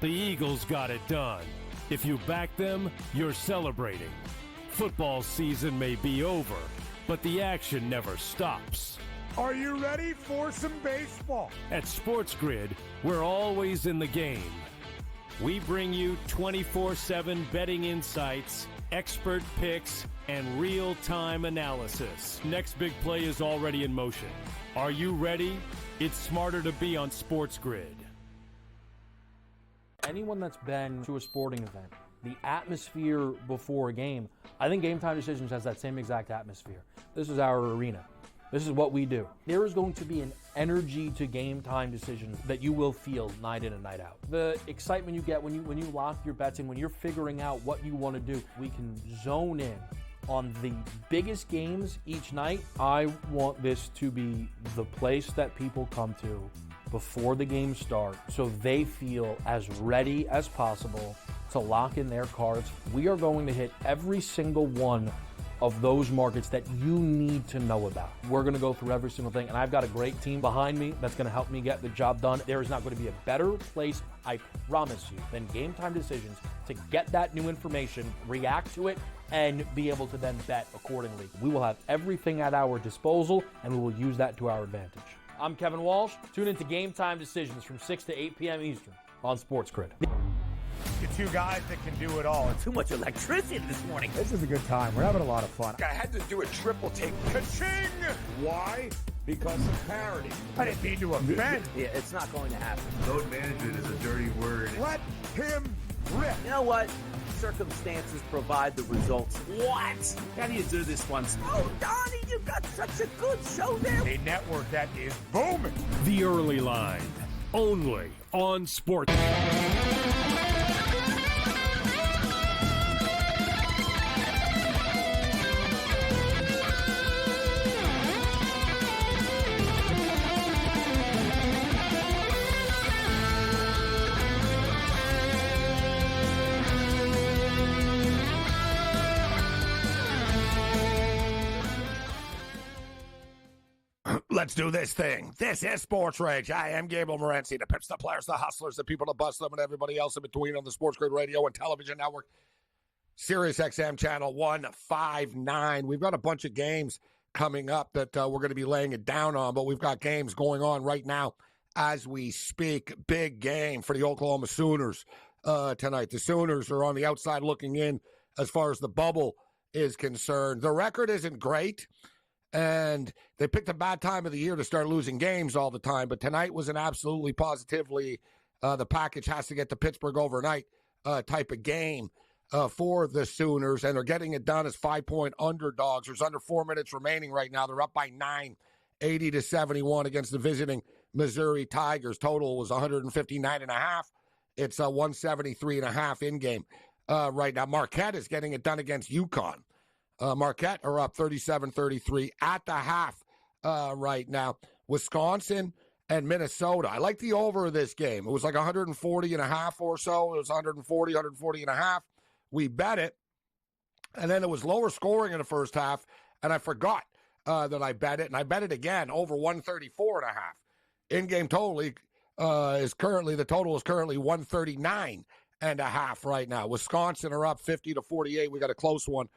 The Eagles got it done. If you back them, you're celebrating. Football season may be over, but the action never stops. Are you ready for some baseball? At SportsGrid, we're always in the game. We bring you 24/7 betting insights, expert picks, and real-time analysis. Next big play is already in motion. Are you ready? It's smarter to be on SportsGrid. Anyone that's been to a sporting event, the atmosphere before a game, I think Game Time Decisions has that same exact atmosphere. This is our arena. This is what we do. There is going to be an energy to Game Time Decisions that you will feel night in and night out. The excitement you get when you lock your bets in, when you're figuring out what you want to do, we can zone in on the biggest games each night. I want this to be the place that people come to before the games start so they feel as ready as possible to lock in their cards. We are going to hit every single one of those markets that you need to know about. We're going to go through every single thing, and I've got a great team behind me that's going to help me get the job done. There is not going to be a better place, I promise you, than Game Time Decisions to get that new information, react to it, and be able to then bet accordingly. We will have everything at our disposal, and we will use that to our advantage. I'm Kevin Walsh. Tune into Game Time Decisions from 6 to 8 p.m. Eastern on SportsGrid. The two guys that can do it all. Too much electricity this morning. This is a good time. We're having a lot of fun. I had to do a triple take. Ka-ching! Why? Because of parity. I didn't mean to offend. Yeah, it's not going to happen. Load management is a dirty word. Let him rip. You know what? Circumstances provide the results. What? How do you do this once? Oh, Donnie, you got such a good show there. A network that is booming. The Early Line, only on Sports. Let's do this thing. This is SportsRage. I am Gabriel Morency, the pips, the players, the hustlers, the people, the bust them, and everybody else in between on the SportsGrid radio and television network. Sirius XM channel 159. We've got a bunch of games coming up that we're going to be laying it down on, but we've got games going on right now as we speak. Big game for the Oklahoma Sooners tonight. The Sooners are on the outside looking in as far as the bubble is concerned. The record isn't great. And they picked a bad time of the year to start losing games all the time. But tonight was an absolutely positively the package has to get to Pittsburgh overnight type of game for the Sooners. And they're getting it done as 5-point underdogs. There's under 4 minutes remaining right now. They're up by 9, 80-71 against the visiting Missouri Tigers. Total was 159.5. It's 173.5 in game right now. Marquette is getting it done against UConn. Marquette are up 37-33 at the half right now. Wisconsin and Minnesota. I like the over of this game. It was like 140.5 or so. It was 140.5. We bet it. And then it was lower scoring in the first half, and I forgot that I bet it. And I bet it again, over 134.5. In-game total the total is currently 139.5 right now. Wisconsin are up 50-48. We got a close one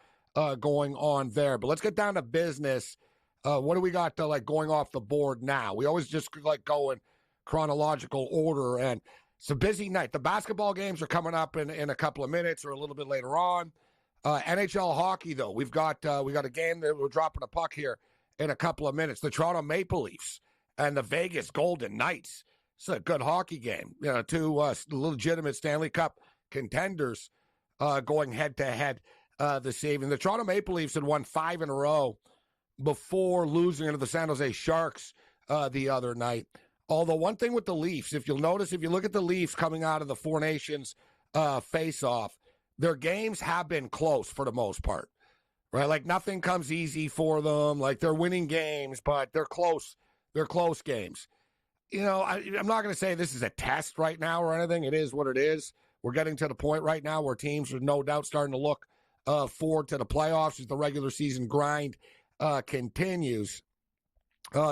going on there. But let's get down to business. What do we got going off the board now? We always just go in chronological order, and it's a busy night. The basketball games are coming up in a couple of minutes or a little bit later on. NHL hockey, though, we got a game that we're dropping a puck here in a couple of minutes. The Toronto Maple Leafs and the Vegas Golden Knights. It's a good hockey game. Two legitimate Stanley Cup contenders going head to head this evening. The Toronto Maple Leafs had won 5 in a row before losing to the San Jose Sharks the other night. Although one thing with the Leafs, if you'll notice, if you look at the Leafs coming out of the Four Nations face-off, their games have been close for the most part, right? Like nothing comes easy for them. Like they're winning games, but they're close. They're close games. I'm not going to say this is a test right now or anything. It is what it is. We're getting to the point right now where teams are no doubt starting to look forward to the playoffs as the regular season grind continues.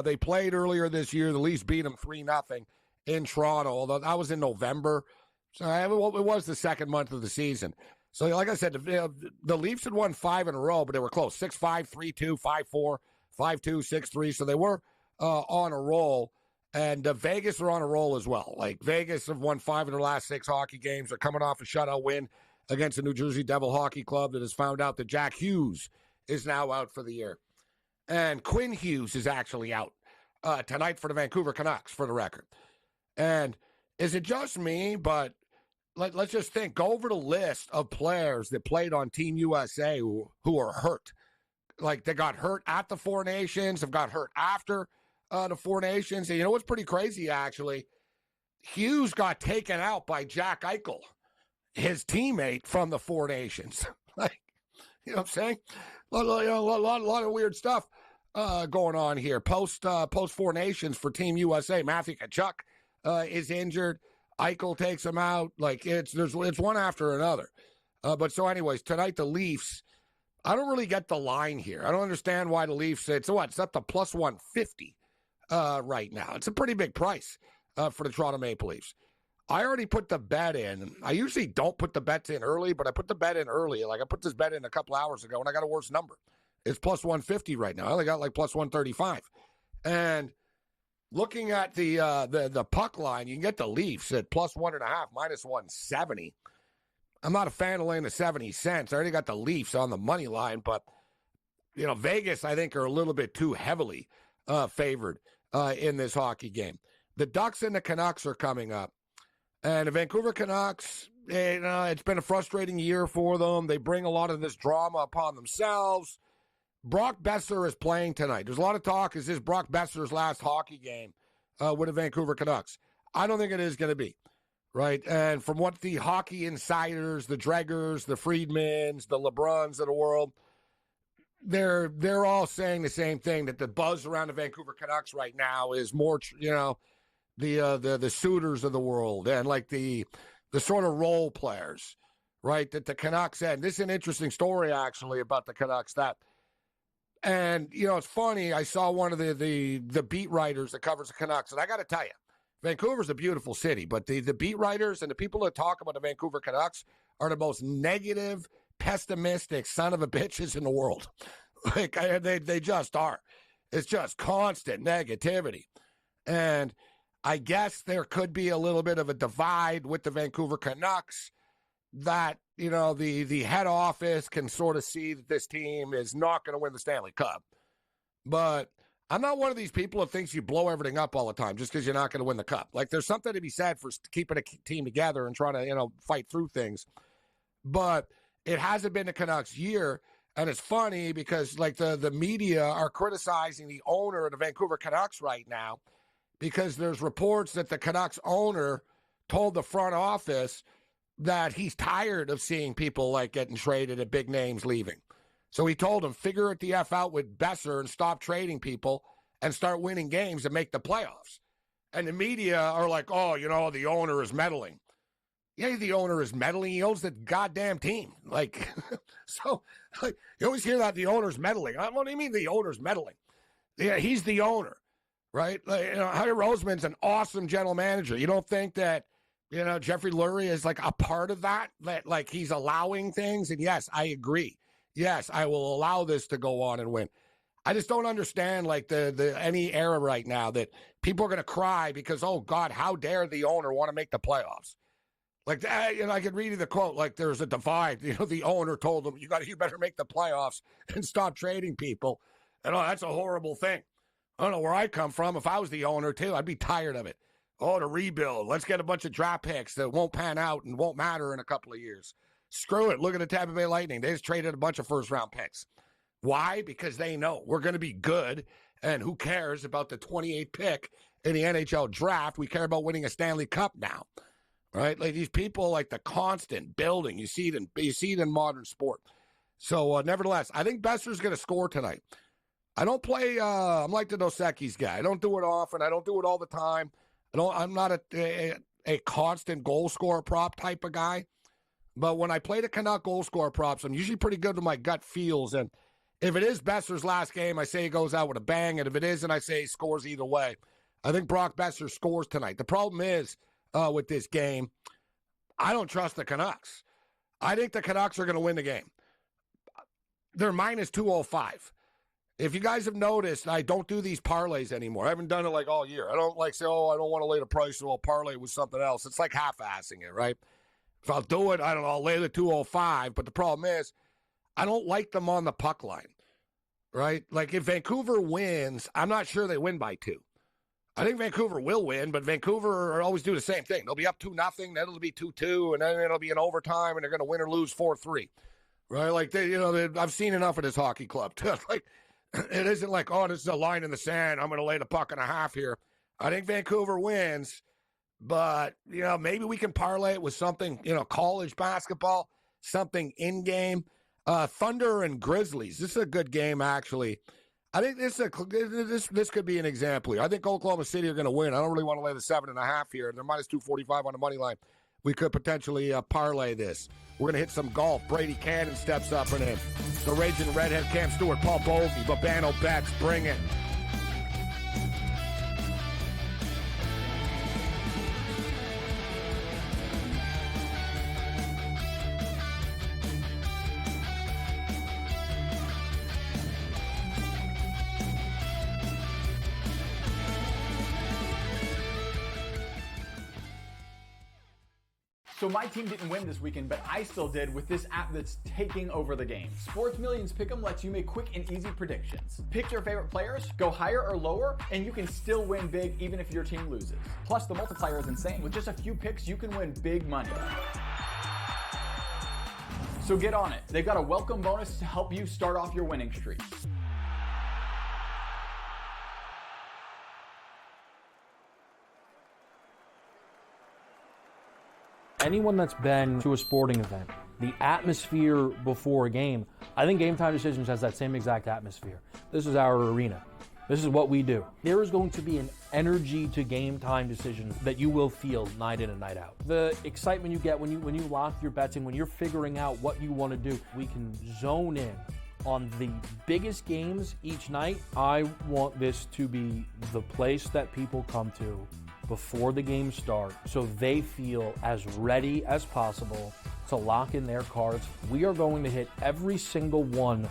They played earlier this year. The Leafs beat them 3-0 in Toronto, although that was in November. So it was the second month of the season. So like I said, the Leafs had won 5 in a row, but they were close. 6-5, 3-2, 5-4, 5-2, 6-3. So they were on a roll. And Vegas are on a roll as well. Like, Vegas have won 5 of their last 6 hockey games. They're coming off a shutout win against the New Jersey Devil Hockey Club that has found out that Jack Hughes is now out for the year. And Quinn Hughes is actually out tonight for the Vancouver Canucks, for the record. And is it just me? But let's just think. Go over the list of players that played on Team USA who are hurt. Like, they got hurt at the Four Nations, have got hurt after the Four Nations. And you know what's pretty crazy, actually? Hughes got taken out by Jack Eichel, his teammate from the Four Nations. Like, you know what I'm saying? A lot of weird stuff going on here. Post Four Nations for Team USA. Matthew Tkachuk is injured. Eichel takes him out. Like, it's one after another. But so anyways, tonight the Leafs, I don't really get the line here. I don't understand why the Leafs, it's up to plus 150 right now. It's a pretty big price for the Toronto Maple Leafs. I already put the bet in. I usually don't put the bets in early, but I put the bet in early. Like, I put this bet in a couple hours ago, and I got a worse number. It's plus 150 right now. I only got like plus 135. And looking at the puck line, you can get the Leafs at plus 1.5, minus 170. I'm not a fan of laying the 70 cents. I already got the Leafs on the money line, but, you know, Vegas, I think, are a little bit too heavily favored in this hockey game. The Ducks and the Canucks are coming up. And the Vancouver Canucks, it's been a frustrating year for them. They bring a lot of this drama upon themselves. Brock Besser is playing tonight. There's a lot of talk, is this Brock Besser's last hockey game with the Vancouver Canucks? I don't think it is going to be, right? And from what the hockey insiders, the Dreggers, the Friedmans, the LeBrons of the world, they're all saying the same thing, that the buzz around the Vancouver Canucks right now is more, the suitors of the world and like the sort of role players, right? That the Canucks had. This is an interesting story, actually, about the Canucks. And, it's funny. I saw one of the beat writers that covers the Canucks, and I got to tell you, Vancouver's a beautiful city, but the beat writers and the people that talk about the Vancouver Canucks are the most negative, pessimistic son of a bitches in the world. Like, they just are. It's just constant negativity. And I guess there could be a little bit of a divide with the Vancouver Canucks that, the head office can sort of see that this team is not going to win the Stanley Cup. But I'm not one of these people that thinks you blow everything up all the time just because you're not going to win the Cup. Like, there's something to be said for keeping a team together and trying to, fight through things. But it hasn't been the Canucks' year. And it's funny because, like, the media are criticizing the owner of the Vancouver Canucks right now, because there's reports that the Canucks owner told the front office that he's tired of seeing people like getting traded and big names leaving. So he told them, figure it the F out with Besser and stop trading people and start winning games and make the playoffs. And the media are like, oh, the owner is meddling. Yeah, the owner is meddling. He owns the goddamn team. Like, so like, you always hear that the owner's meddling. What do you mean the owner's meddling? Yeah, he's the owner. Right? Like, Howie Roseman's an awesome general manager. You don't think that, Jeffrey Lurie is like a part of that like he's allowing things? And yes, I agree. Yes, I will allow this to go on and win. I just don't understand like the any era right now that people are going to cry because, oh God, how dare the owner want to make the playoffs? Like, I could read you the quote, like there's a divide. The owner told them, you better make the playoffs and stop trading people. And that's a horrible thing. I don't know where I come from. If I was the owner, too, I'd be tired of it. Oh, to rebuild. Let's get a bunch of draft picks that won't pan out and won't matter in a couple of years. Screw it. Look at the Tampa Bay Lightning. They just traded a bunch of first-round picks. Why? Because they know we're going to be good, and who cares about the 28th pick in the NHL draft? We care about winning a Stanley Cup now, right? Like, these people, like the constant building. You see it in modern sport. So, nevertheless, I think Besser's going to score tonight. I don't play, I'm like the Dos Equis guy. I don't do it often. I don't do it all the time. I'm not a constant goal scorer prop type of guy. But when I play the Canuck goal scorer props, I'm usually pretty good with my gut feels. And if it is Besser's last game, I say he goes out with a bang. And if it isn't, I say he scores either way. I think Brock Besser scores tonight. The problem is with this game, I don't trust the Canucks. I think the Canucks are going to win the game. They're minus 205. If you guys have noticed, I don't do these parlays anymore. I haven't done it like all year. I don't like say, oh, I don't want to lay the price, so I'll parlay with something else. It's like half-assing it, right? If I'll do it, I don't know, I'll lay the 205. But the problem is, I don't like them on the puck line, right? Like if Vancouver wins, I'm not sure they win by 2. I think Vancouver will win, but Vancouver always do the same thing. They'll be up 2-0, then it'll be 2-2, and then it'll be an overtime, and they're going to win or lose 4-3, right? Like I've seen enough of this hockey club. Like it isn't like, oh, this is a line in the sand. I'm going to lay the puck and a half here. I think Vancouver wins, but maybe we can parlay it with something, college basketball, something in game. Thunder and Grizzlies. This is a good game, actually. I think this could be an example here. I think Oklahoma City are going to win. I don't really want to lay the 7.5 here. They're minus 245 on the money line. We could potentially parlay this. We're going to hit some golf. Brady Cannon steps up and in. The Raging Redhead, Cam Stewart, Paul Bovey, Babano Betts, bring it. So my team didn't win this weekend, but I still did with this app that's taking over the game. Sports Millions Pick'em lets you make quick and easy predictions. Pick your favorite players, go higher or lower, and you can still win big even if your team loses. Plus, the multiplier is insane. With just a few picks, you can win big money. So get on it. They've got a welcome bonus to help you start off your winning streak. Anyone that's been to a sporting event, the atmosphere before a game, I think Game Time Decisions has that same exact atmosphere. This is our arena. This is what we do. There is going to be an energy to Game Time Decisions that you will feel night in and night out. The excitement you get when you lock your bets in, when you're figuring out what you want to do, we can zone in on the biggest games each night. I want this to be the place that people come to before the games start so they feel as ready as possible to lock in their cards. We are going to hit every single one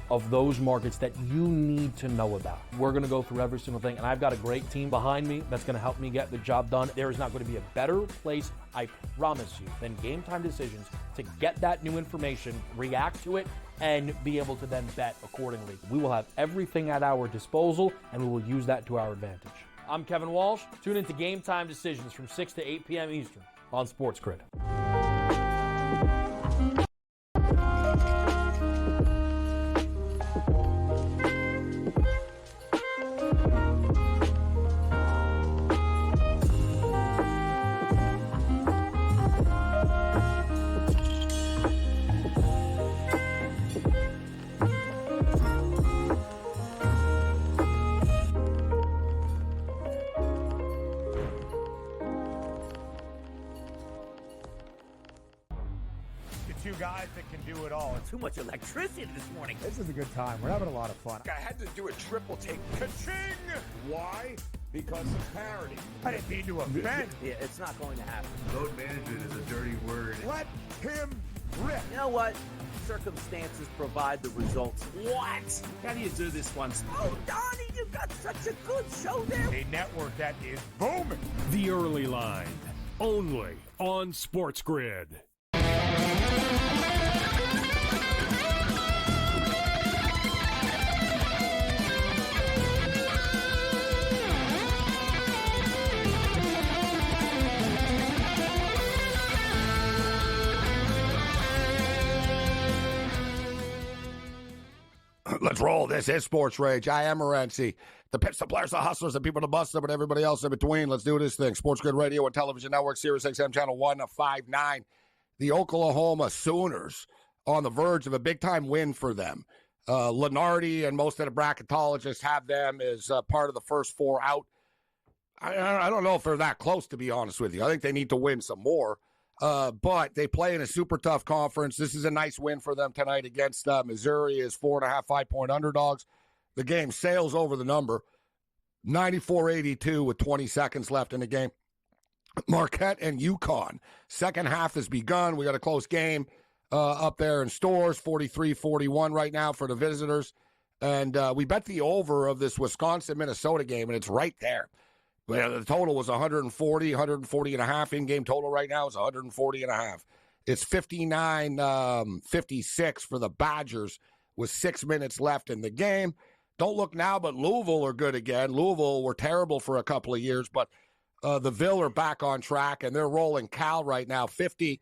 of those markets that you need to know about. We're going to go through every single thing, and I've got a great team behind me that's going to help me get the job done. There is not going to be a better place, I promise you, than Game Time Decisions to get that new information, react to it, and be able to then bet accordingly. We will have everything at our disposal, and we will use that to our advantage. I'm Kevin Walsh. Tune into Game Time Decisions from 6 to 8 p.m. Eastern on SportsGrid. Two guys that can do it all. Too much electricity this morning. This is a good time. We're having a lot of fun. I had to do a triple take. Ka-ching! Why? Because of parity. I didn't mean to offend. Yeah, it's not going to happen. Load management is a dirty word. Let him rip. You know what? Circumstances provide the results. What? How do you do this once? Oh, Donnie, you've got such a good show there. A network that is booming. The Early Line, only on SportsGrid. Let's roll. This is Sports Rage. I am Morency. The Pips, the Players, the Hustlers, the people to bust them, and everybody else in between. Let's do this thing. SportsGrid Radio and Television Network, Sirius XM Channel 159. The Oklahoma Sooners on the verge of a big-time win for them. Lenardi and most of the bracketologists have them as part of the first four out. I don't know if they're that close, to be honest with you. I think they need to win some more. But they play in a super tough conference. This is a nice win for them tonight against Missouri as 4.5, 5-point underdogs. The game sails over the number, 94-82 with 20 seconds left in the game. Marquette and UConn. Second half has begun. We got a close game up there in Stores, 43-41 right now for the visitors. And we bet the over of this Wisconsin-Minnesota game, and it's right there. The total was 140 and a half. In-game total right now is 140 and a half. It's 59-56 for the Badgers with 6 minutes left in the game. Don't look now, but Louisville are good again. Louisville were terrible for a couple of years, but the Ville are back on track, and they're rolling Cal right now, 50-28.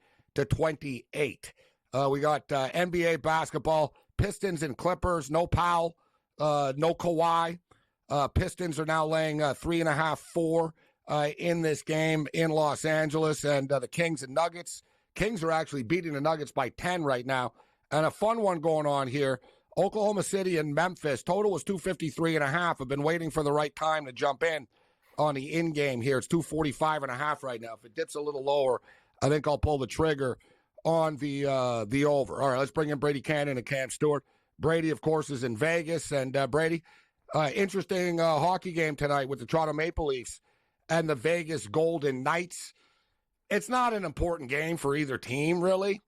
We got NBA basketball, Pistons and Clippers, no Powell, no Kawhi. Pistons are now laying 3.5, 4 in this game in Los Angeles, and the Kings and Nuggets. Kings are actually beating the Nuggets by 10 right now. And a fun one going on here, Oklahoma City and Memphis. Total was 253.5. I've been waiting for the right time to jump in on the in-game here. It's 245.5 right now. If it dips a little lower, I think I'll pull the trigger on the over. All right, let's bring in Brady Cannon and Cam Stewart. Brady, of course, is in Vegas. And Brady, interesting hockey game tonight with the Toronto Maple Leafs and the Vegas Golden Knights. It's not an important game for either team, really,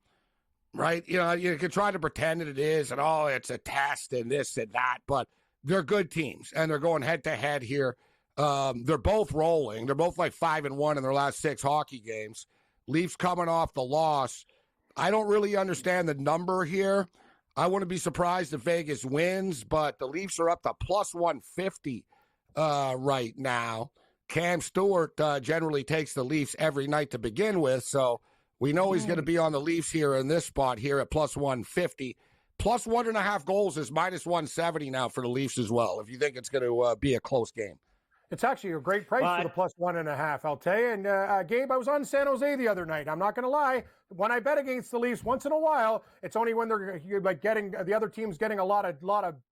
right? You know, you can try to pretend that it is, and, oh, it's a test and this and that, but they're good teams, and they're going head-to-head here. They're both rolling. They're both like 5-1 in their last 6 hockey games. Leafs coming off the loss. I don't really understand the number here. I wouldn't be surprised if Vegas wins, but the Leafs are up to plus 150 right now. Cam Stewart generally takes the Leafs every night to begin with, so we know he's going to be on the Leafs here in this spot here at plus 150. Plus 1.5 goals is minus 170 now for the Leafs as well, if you think it's going to be a close game. It's actually a great price for the plus 1.5, I'll tell you. And Gabe, I was on San Jose the other night. I'm not going to lie. When I bet against the Leafs once in a while, it's only when you're like getting the other team's getting a lot of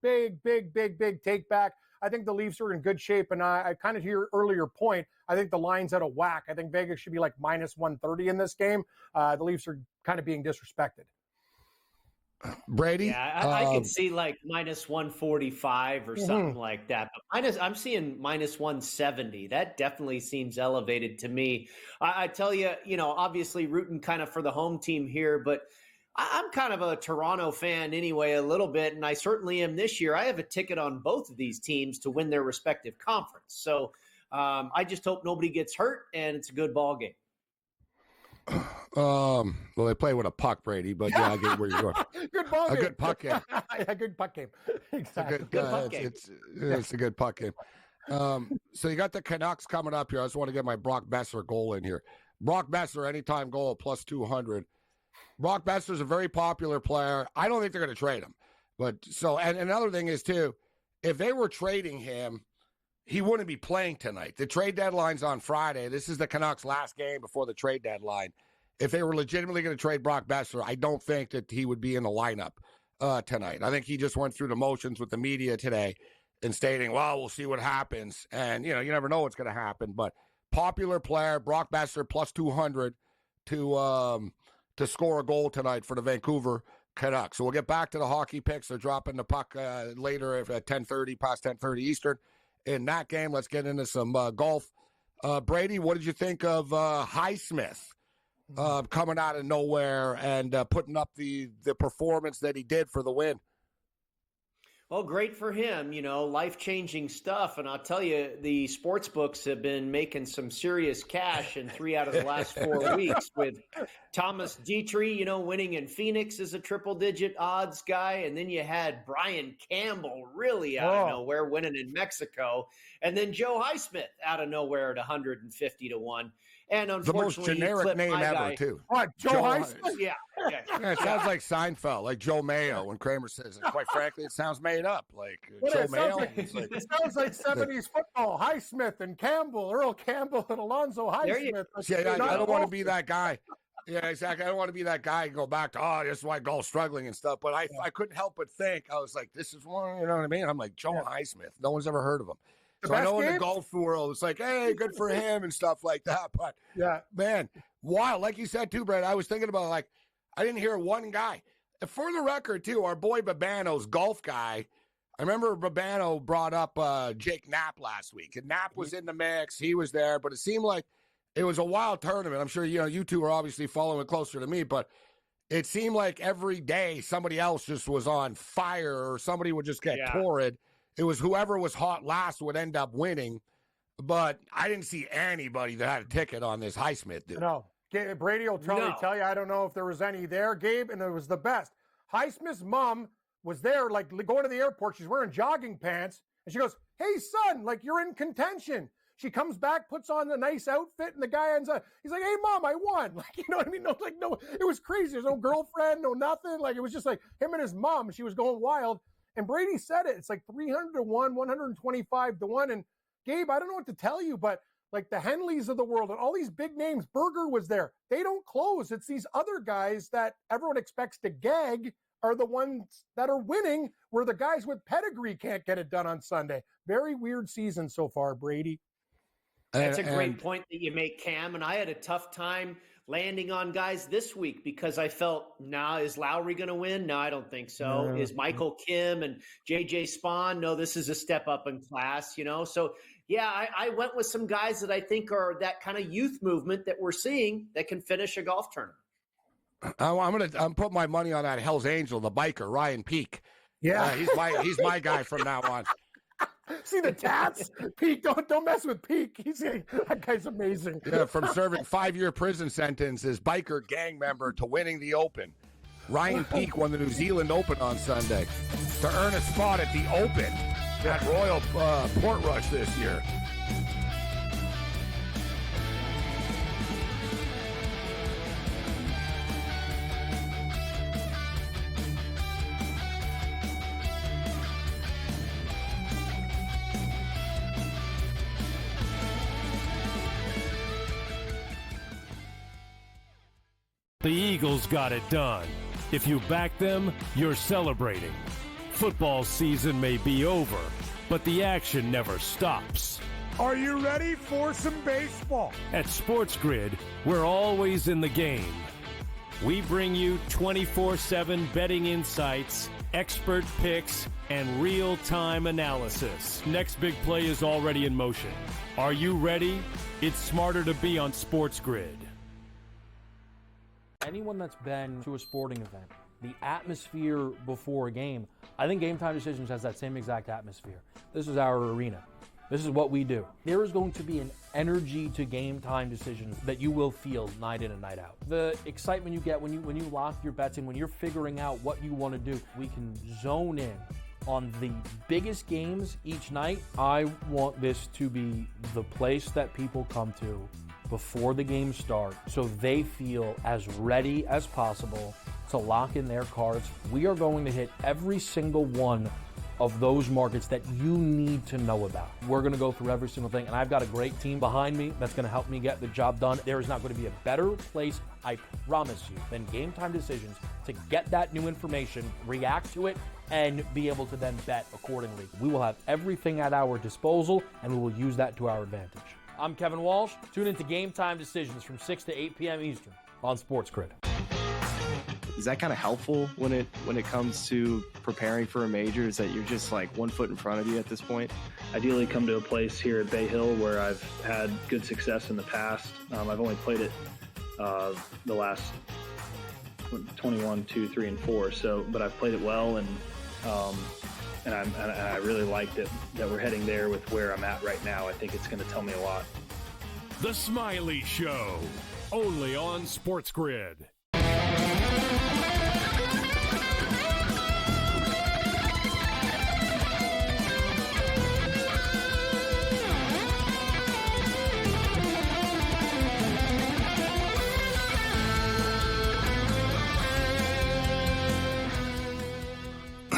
big take back. I think the Leafs are in good shape, and I kind of to your earlier point, I think the line's out of whack. I think Vegas should be like minus 130 in this game. The Leafs are kind of being disrespected. Brady? Yeah, I could see like minus 145 or something like that. But I'm seeing minus 170. That definitely seems elevated to me. I tell you, obviously rooting kind of for the home team here, but I'm kind of a Toronto fan anyway, a little bit, and I certainly am this year. I have a ticket on both of these teams to win their respective conference. So I just hope nobody gets hurt, and it's a good ball game. Well, they play with a puck, Brady, but yeah, I get where you're going. Good ball game. A good puck game. A good puck game. Exactly. Good puck game. It's a good puck game. So you got the Canucks coming up here. I just want to get my Brock Besser goal in here. Brock Besser, anytime goal, plus 200. Brock Besser's a very popular player. I don't think they're going to trade him. And another thing is, too, if they were trading him, he wouldn't be playing tonight. The trade deadline's on Friday. This is the Canucks' last game before the trade deadline. If they were legitimately going to trade Brock Besser, I don't think that he would be in the lineup tonight. I think he just went through the motions with the media today and stating, well, we'll see what happens. And, you never know what's going to happen. But popular player, Brock Besser, plus 200 to score a goal tonight for the Vancouver Canucks. So we'll get back to the hockey picks. They're dropping the puck later at 10:30, past 10:30 Eastern. In that game, let's get into some golf. Brady, what did you think of Highsmith coming out of nowhere and putting up the performance that he did for the win? Well, great for him, life-changing stuff. And I'll tell you, the sports books have been making some serious cash in 3 out of the last 4 weeks with Thomas Dietrich, winning in Phoenix as a triple-digit odds guy. And then you had Brian Campbell really out of nowhere winning in Mexico. And then Joe Highsmith out of nowhere at 150 to 1. And unfortunately, the most generic name ever, too. What, Joe Highsmith? Yeah. It sounds like Seinfeld, like Joe Mayo, when Kramer says it. Quite frankly, it sounds made up. Like Joe Mayo. It sounds like 70s football. Highsmith and Campbell, Earl Campbell and Alonzo Highsmith. I don't want to be that guy. Yeah, exactly. I don't want to be that guy and go back to, this is why golf's struggling and stuff. But I couldn't help but think, I was like, this is one, you know what I mean? I'm like, Joe Highsmith. No one's ever heard of him. So I know in the golf world, it's like, hey, good for him and stuff like that. But, man, wild. Like you said, too, Brad, I was thinking about, like, I didn't hear one guy. For the record, too, our boy Babano's golf guy, I remember Babano brought up Jake Knapp last week. And Knapp was in the mix. He was there. But it seemed like it was a wild tournament. I'm sure you two are obviously following it closer to me, but it seemed like every day somebody else just was on fire or somebody would just get torrid. It was whoever was hot last would end up winning. But I didn't see anybody that had a ticket on this Highsmith dude. No. Brady will totally tell you. I don't know if there was any there, Gabe, and it was the best. Highsmith's mom was there, like going to the airport. She's wearing jogging pants, and she goes, "Hey, son, like you're in contention." She comes back, puts on a nice outfit, and the guy ends up, he's like, "Hey, Mom, I won." Like, you know what I mean? No, it was crazy. There's no girlfriend, no nothing. Like, it was just like him and his mom. She was going wild. And Brady said it. It's like 300 to 1, 125 to 1. And Gabe, I don't know what to tell you, but like the Henleys of the world and all these big names, Berger was there. They don't close. It's these other guys that everyone expects to gag are the ones that are winning, where the guys with pedigree can't get it done on Sunday. Very weird season so far, Brady. That's a great point that you make, Cam. And I had a tough time landing on guys this week because I felt, is Lowry going to win? No, I don't think so. No. Is Michael Kim and JJ Spawn? No, this is a step up in class, So, I went with some guys that I think are that kind of youth movement that we're seeing that can finish a golf tournament. I'm putting my money on that Hell's Angel, the biker, Ryan Peake. Yeah. He's my guy from now on. See the tats? Peake, don't mess with Peake. That guy's amazing. Yeah, from serving 5-year prison sentence as biker gang member to winning the Open. Ryan Peake won the New Zealand Open on Sunday to earn a spot at the Open at Royal Portrush this year. The Eagles got it done. If you back them, you're celebrating. Football season may be over, but the action never stops. Are you ready for some baseball? At SportsGrid, we're always in the game. We bring you 24/7 betting insights, expert picks, and real-time analysis. Next big play is already in motion. Are you ready? It's smarter to be on SportsGrid. Anyone that's been to a sporting event, the atmosphere before a game, I think Game Time Decisions has that same exact atmosphere. This is our arena. This is what we do. There is going to be an energy to Game Time Decisions that you will feel night in and night out. The excitement you get when you lock your bets in, when you're figuring out what you want to do, we can zone in on the biggest games each night. I want this to be the place that people come to before the games start so they feel as ready as possible to lock in their cards. We are going to hit every single one of those markets that you need to know about. We're going to go through every single thing, and I've got a great team behind me that's going to help me get the job done. There is not going to be a better place, I promise you, than Game Time Decisions to get that new information, react to it, and be able to then bet accordingly. We will have everything at our disposal, and we will use that to our advantage. I'm Kevin Walsh. Tune into Game Time Decisions from 6 to 8 p.m. Eastern on SportsGrid. Is that kind of helpful when it comes to preparing for a major? Is that you're just like 1 foot in front of you at this point? Ideally come to a place here at Bay Hill where I've had good success in the past. I've only played it the last 21, 2, 3, and 4. But I've played it well, and I really liked it that we're heading there with where I'm at right now. I think it's going to tell me a lot. The Smiley Show, only on SportsGrid.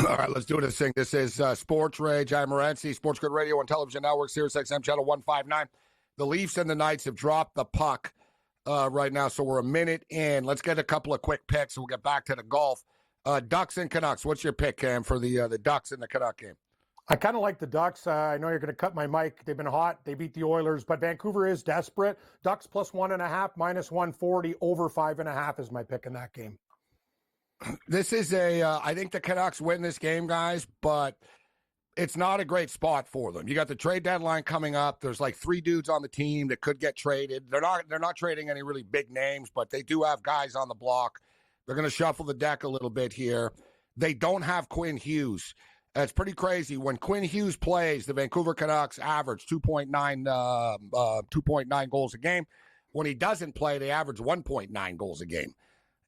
All right, let's do this thing. This is Sports Rage. I'm Morency, SportsGrid Radio and Television Network, Sirius XM Channel 159. The Leafs and the Knights have dropped the puck right now, so we're a minute in. Let's get a couple of quick picks, and we'll get back to the golf. Ducks and Canucks. What's your pick, Cam, for the Ducks and the Canuck game? I kind of like the Ducks. I know you're going to cut my mic. They've been hot. They beat the Oilers, but Vancouver is desperate. Ducks plus 1.5, minus 140, over 5.5 is my pick in that game. This is I think the Canucks win this game, guys, but it's not a great spot for them. You got the trade deadline coming up. There's like 3 dudes on the team that could get traded. They're not trading any really big names, but they do have guys on the block. They're going to shuffle the deck a little bit here. They don't have Quinn Hughes. It's pretty crazy. When Quinn Hughes plays, the Vancouver Canucks average 2.9 goals a game. When he doesn't play, they average 1.9 goals a game.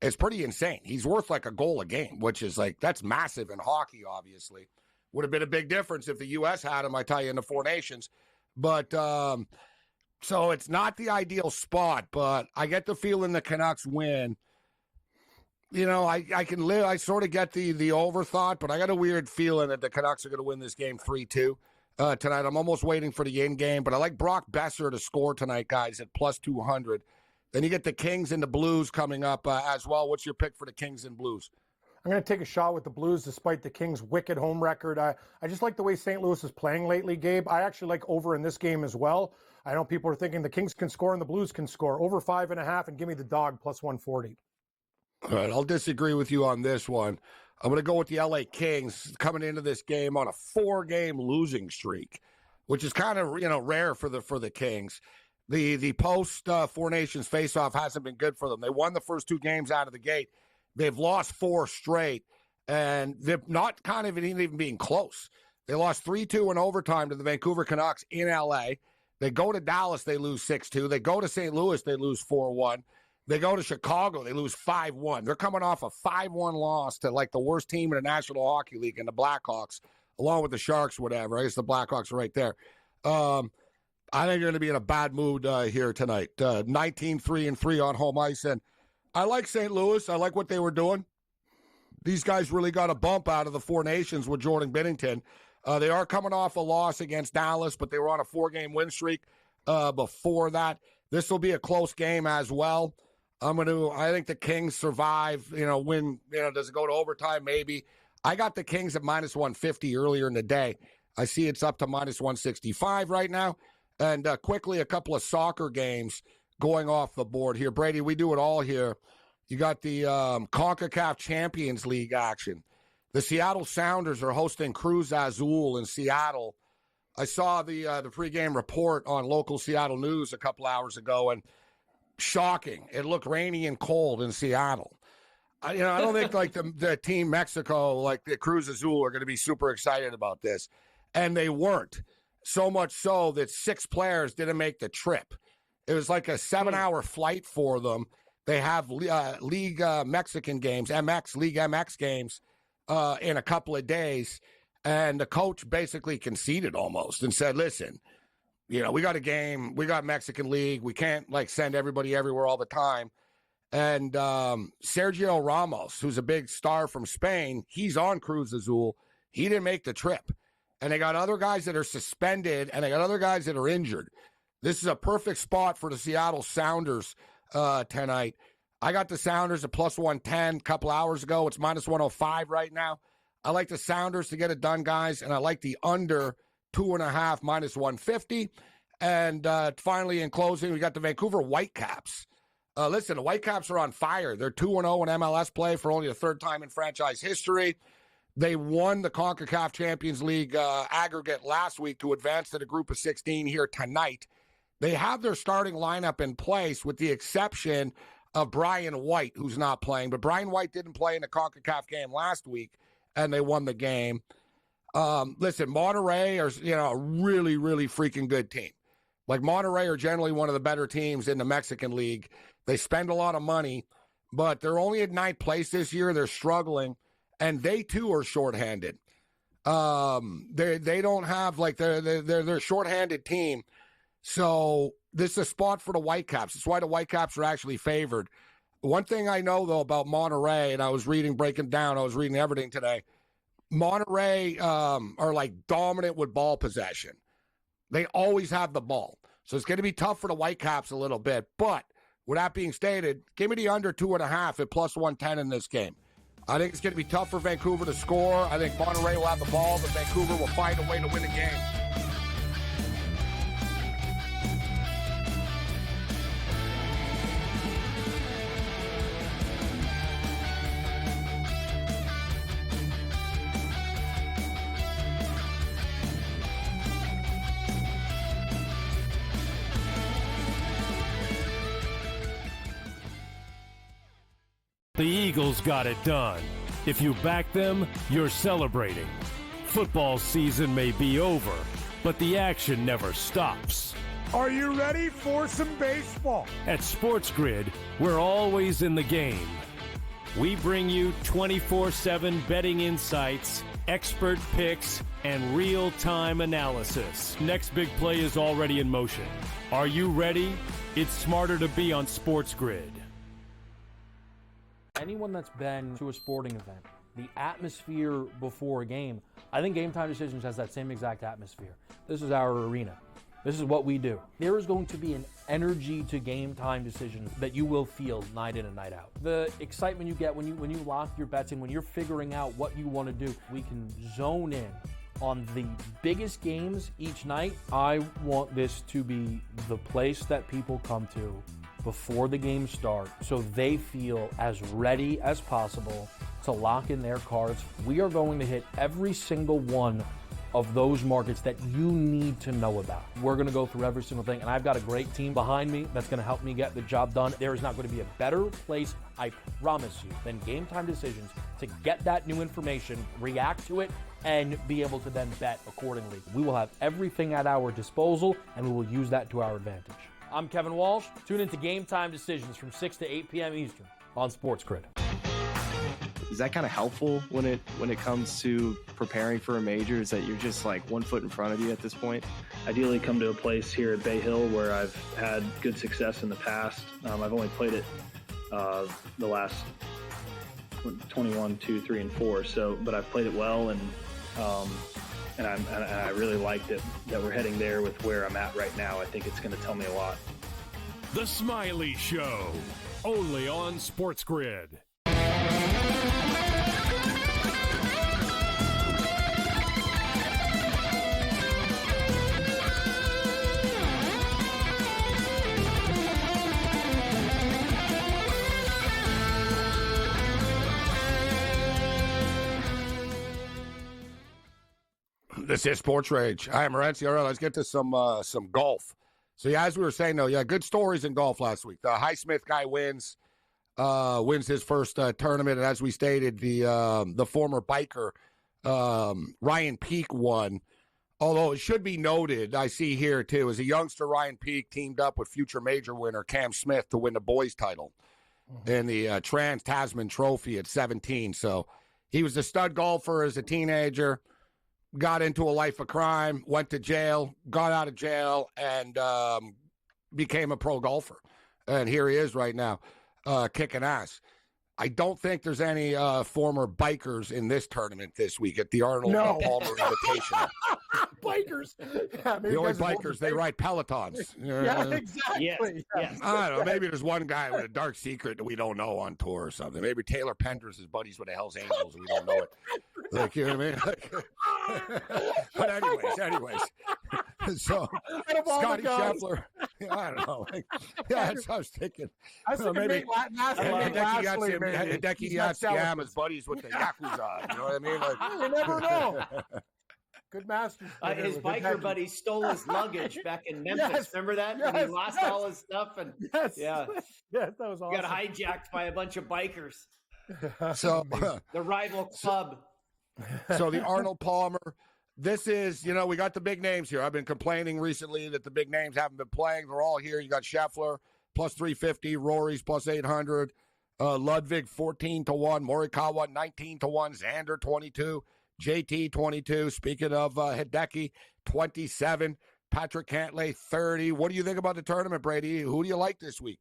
It's pretty insane. He's worth like a goal a game, which is like, that's massive in hockey, obviously. Would have been a big difference if the U.S. had him, I tell you, in the 4 Nations. But so it's not the ideal spot, but I get the feeling the Canucks win. You know, I can live. I sort of get the overthought, but I got a weird feeling that the Canucks are going to win this game 3-2 tonight. I'm almost waiting for the in game, but I like Brock Besser to score tonight, guys, at plus 200. Then you get the Kings and the Blues coming up as well. What's your pick for the Kings and Blues? I'm going to take a shot with the Blues despite the Kings' wicked home record. I just like the way St. Louis is playing lately, Gabe. I actually like over in this game as well. I know people are thinking the Kings can score and the Blues can score. Over 5.5 and give me the dog plus 140. All right, I'll disagree with you on this one. I'm going to go with the LA Kings coming into this game on a 4-game losing streak, which is kind of rare for the Kings. The post 4 Nations faceoff hasn't been good for them. They won the first 2 games out of the gate. They've lost 4 straight, and they're not kind of even being close. They lost 3-2 in overtime to the Vancouver Canucks in L.A. They go to Dallas, they lose 6-2. They go to St. Louis, they lose 4-1. They go to Chicago, they lose 5-1. They're coming off a 5-1 loss to like the worst team in the National Hockey League and the Blackhawks, along with the Sharks, whatever. I guess the Blackhawks are right there. I think you're going to be in a bad mood here tonight. 19-3-3 on home ice, and I like St. Louis. I like what they were doing. These guys really got a bump out of the 4 Nations with Jordan Binnington. They are coming off a loss against Dallas, but they were on a 4-game win streak before that. This will be a close game as well. I think the Kings survive, win, does it go to overtime? Maybe. I got the Kings at minus 150 earlier in the day. I see it's up to minus 165 right now. And quickly, a couple of soccer games going off the board here. Brady, we do it all here. You got the CONCACAF Champions League action. The Seattle Sounders are hosting Cruz Azul in Seattle. I saw the pregame report on local Seattle news a couple hours ago, and shocking. It looked rainy and cold in Seattle. I don't think like the team Mexico, like the Cruz Azul, are going to be super excited about this. And they weren't. So much so that 6 players didn't make the trip. It was like a 7-hour flight for them. They have League Mexican games, League MX games in a couple of days. And the coach basically conceded almost and said, listen, we got a game. We got Mexican League. We can't send everybody everywhere all the time. And Sergio Ramos, who's a big star from Spain, he's on Cruz Azul. He didn't make the trip. And they got other guys that are suspended, and they got other guys that are injured. This is a perfect spot for the Seattle Sounders tonight. I got the Sounders at plus 110 a couple hours ago. It's minus 105 right now. I like the Sounders to get it done, guys, and I like the under 2.5 minus 150. And finally, in closing, we got the Vancouver Whitecaps. Listen, the Whitecaps are on fire. They're 2-0 in MLS play for only the 3rd time in franchise history. They won the CONCACAF Champions League aggregate last week to advance to the group of 16 here tonight. They have their starting lineup in place with the exception of Brian White, who's not playing. But Brian White didn't play in the CONCACAF game last week, and they won the game. Listen, Monterrey are a really, really freaking good team. Like, Monterrey are generally one of the better teams in the Mexican League. They spend a lot of money, but they're only at 9th place this year. They're struggling, and they too are shorthanded. They don't have they're a shorthanded team. So this is a spot for the Whitecaps. That's why the Whitecaps are actually favored. One thing I know, though, about Monterrey, and I was reading everything today, Monterrey are dominant with ball possession. They always have the ball. So it's going to be tough for the Whitecaps a little bit. But with that being stated, give me the under 2.5 at plus 110 in this game. I think it's going to be tough for Vancouver to score. I think Monterrey will have the ball, but Vancouver will find a way to win the game. The Eagles got it done. If you back them, you're celebrating. Football season may be over, but the action never stops. Are you ready for some baseball? At SportsGrid, we're always in the game. We bring you 24/7 betting insights, expert picks, and real-time analysis. Next big play is already in motion. Are you ready? It's smarter to be on SportsGrid. Anyone that's been to a sporting event, the atmosphere before a game, I think Game Time Decisions has that same exact atmosphere. This is our arena. This is what we do. There is going to be an energy to Game Time Decisions that you will feel night in and night out. The excitement you get when you lock your bets in, when you're figuring out what you want to do, we can zone in on the biggest games each night. I want this to be the place that people come to before the games start so they feel as ready as possible to lock in their cards. We are going to hit every single one of those markets that you need to know about. We're going to go through every single thing, and I've got a great team behind me that's going to help me get the job done. There is not going to be a better place, I promise you, than Game Time Decisions to get that new information, react to it, and be able to then bet accordingly. We will have everything at our disposal, and we will use that to our advantage. I'm Kevin Walsh. Tune into Game Time Decisions from 6 to 8 p.m. Eastern on SportsGrid. Is that kind of helpful when it comes to preparing for a major? Is that you're just like 1 foot in front of you at this point? Ideally come to a place here at Bay Hill where I've had good success in the past. I've only played it the last 21, 2, 3, and 4. So, but I've played it well, and I really like that we're heading there with where I'm at right now. I think it's going to tell me a lot. The Smiley Show, only on SportsGrid. This is Sports Rage. I am Morency. All right, let's get to some golf. So, yeah, as we were saying, though, yeah, good stories in golf last week. The Highsmith guy wins his first tournament, and as we stated, the former biker Ryan Peake won. Although it should be noted, I see here too, as a youngster, Ryan Peake teamed up with future major winner Cam Smith to win the boys' title in the Trans-Tasman Trophy at 17. So he was a stud golfer as a teenager. Got into a life of crime, went to jail, got out of jail, and became a pro golfer. And here he is right now, kicking ass. I don't think there's any former bikers in this tournament this week at the Arnold Palmer Invitational. Bikers. Yeah, the only bikers, they ride Pelotons. Yeah, exactly. Yes. I don't know. Maybe there's one guy with a dark secret that we don't know on tour or something. Maybe Taylor Penders is buddies with the Hells Angels and we don't know it. Like, you know what I mean? But anyways. So, Scotty Scheffler. I don't know. That's what I was thinking. I was maybe Hideki Yatsuyama's buddies with the Yakuza. You know what I mean? Like, you never know. Good master. His biker buddy stole his luggage back in Memphis. Yes, Remember that? yes, when he lost all his stuff and yeah, that was awesome. Got hijacked by a bunch of bikers. So the rival club. So the Arnold Palmer. This is, we got the big names here. I've been complaining recently that the big names haven't been playing. They're all here. You got Scheffler plus 350, Rory's plus 800, Ludwig 14-1, Morikawa 19-1, Xander 22, JT 22. Speaking of Hideki 27, Patrick Cantlay 30. What do you think about the tournament, Brady? Who do you like this week?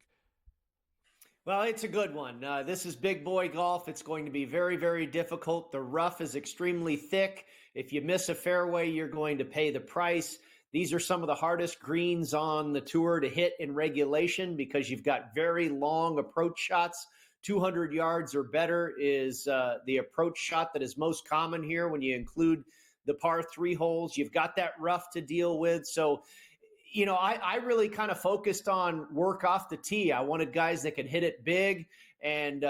Well, it's a good one. This is big boy golf. It's going to be very, very difficult. The rough is extremely thick. If you miss a fairway, you're going to pay the price. These are some of the hardest greens on the tour to hit in regulation because you've got very long approach shots. 200 yards or better is the approach shot that is most common here when you include the par 3 holes. You've got that rough to deal with. So, I really kind of focused on work off the tee. I wanted guys that could hit it big and,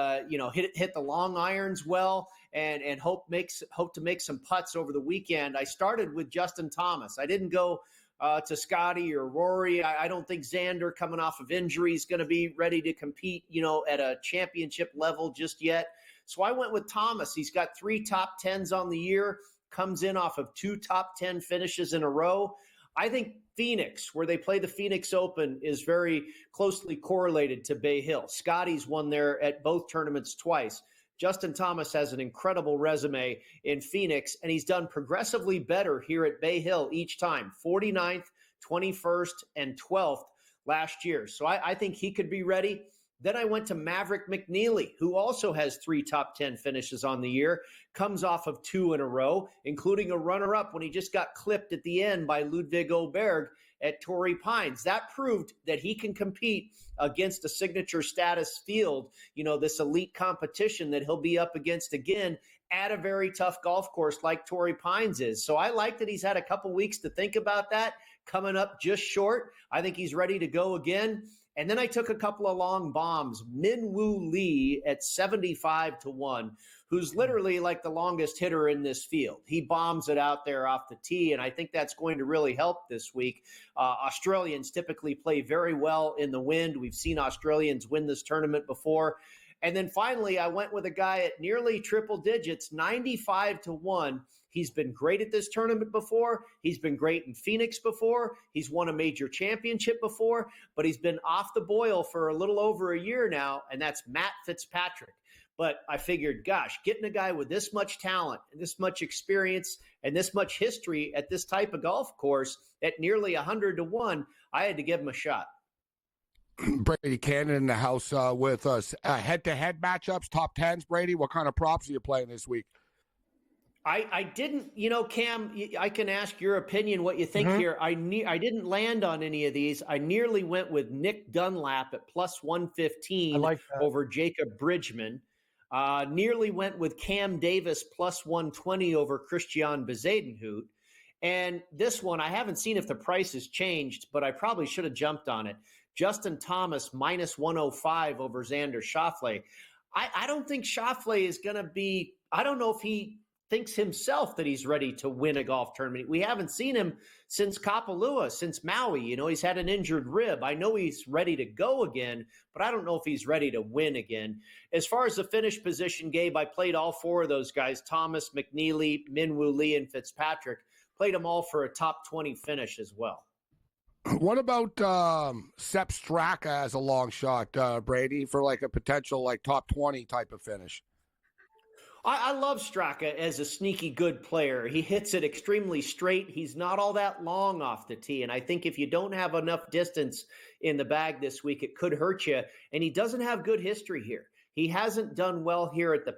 hit the long irons well and hope to make some putts over the weekend. I started with Justin Thomas. I didn't go to Scotty or Rory. I don't think Xander, coming off of injury, is going to be ready to compete, at a championship level just yet. So I went with Thomas. He's got 3 top 10s on the year, comes in off of 2 top 10 finishes in a row. I think Phoenix, where they play the Phoenix Open, is very closely correlated to Bay Hill. Scotty's won there at both tournaments twice. Justin Thomas has an incredible resume in Phoenix, and he's done progressively better here at Bay Hill each time, 49th, 21st, and 12th last year. So I think he could be ready. Then I went to Maverick McNeely, who also has 3 top 10 finishes on the year, comes off of 2 in a row, including a runner-up when he just got clipped at the end by Ludwig Oberg at Torrey Pines. That proved that he can compete against a signature status field, this elite competition that he'll be up against again at a very tough golf course like Torrey Pines is. So I like that he's had a couple weeks to think about that, coming up just short. I think he's ready to go again. And then I took a couple of long bombs. Min-Woo Lee at 75-1, who's literally like the longest hitter in this field. He bombs it out there off the tee, and I think that's going to really help this week. Australians typically play very well in the wind. We've seen Australians win this tournament before. And then finally, I went with a guy at nearly triple digits, 95-1. He's been great at this tournament before. He's been great in Phoenix before. He's won a major championship before, but he's been off the boil for a little over a year now, and that's Matt Fitzpatrick. But I figured, gosh, getting a guy with this much talent and this much experience and this much history at this type of golf course at nearly 100-1, I had to give him a shot. Brady Cannon in the house with us. Head-to-head matchups, top 10s, Brady. What kind of props are you playing this week? I didn't, Cam, I can ask your opinion, what you think here. I didn't land on any of these. I nearly went with Nick Dunlap at plus 115 over Jacob Bridgman. Nearly went with Cam Davis plus 120 over Christian Bezuidenhout. And this one, I haven't seen if the price has changed, but I probably should have jumped on it. Justin Thomas minus 105 over Xander Schauffele. I don't think Schauffele is going to be, I don't know if he thinks himself that he's ready to win a golf tournament. We haven't seen him since Kapalua, since Maui. He's had an injured rib. I know he's ready to go again, but I don't know if he's ready to win again. As far as the finish position, Gabe, I played all 4 of those guys, Thomas, McNeely, Min-Woo Lee, and Fitzpatrick. Played them all for a top 20 finish as well. What about Sepp Straka as a long shot, Brady, for like a potential like top 20 type of finish? I love Straka as a sneaky good player. He hits it extremely straight. He's not all that long off the tee. And I think if you don't have enough distance in the bag this week, it could hurt you. And he doesn't have good history here. He hasn't done well here in the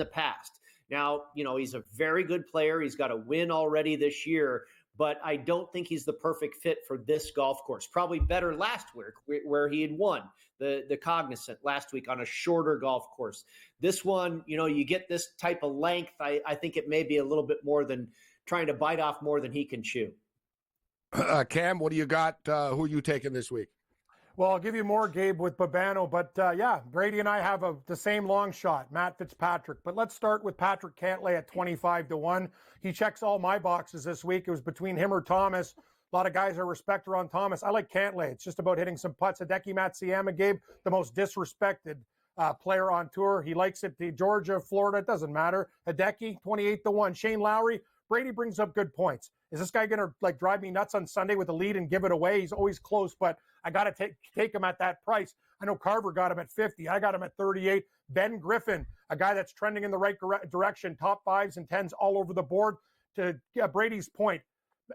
past. Now, he's a very good player. He's got a win already this year, but I don't think he's the perfect fit for this golf course. Probably better last week where he had won the Cognizant last week on a shorter golf course. This one, you get this type of length. I think it may be a little bit more than trying to bite off more than he can chew. Cam, what do you got? Who are you taking this week? Well, I'll give you more, Gabe, with Babano. But, Brady and I have the same long shot, Matt Fitzpatrick. But let's start with Patrick Cantlay at 25-1. He checks all my boxes this week. It was between him or Thomas. A lot of guys I respect are on Thomas. I like Cantlay. It's just about hitting some putts. Hideki Matsuyama, Gabe, the most disrespected player on tour. He likes it. Georgia, Florida, it doesn't matter. Hideki, 28-1. Shane Lowry, Brady brings up good points. Is this guy going to drive me nuts on Sunday with a lead and give it away? He's always close, but I got to take him at that price. I know Carver got him at 50. I got him at 38. Ben Griffin, a guy that's trending in the right direction, top 5s and 10s all over the board. To Brady's point,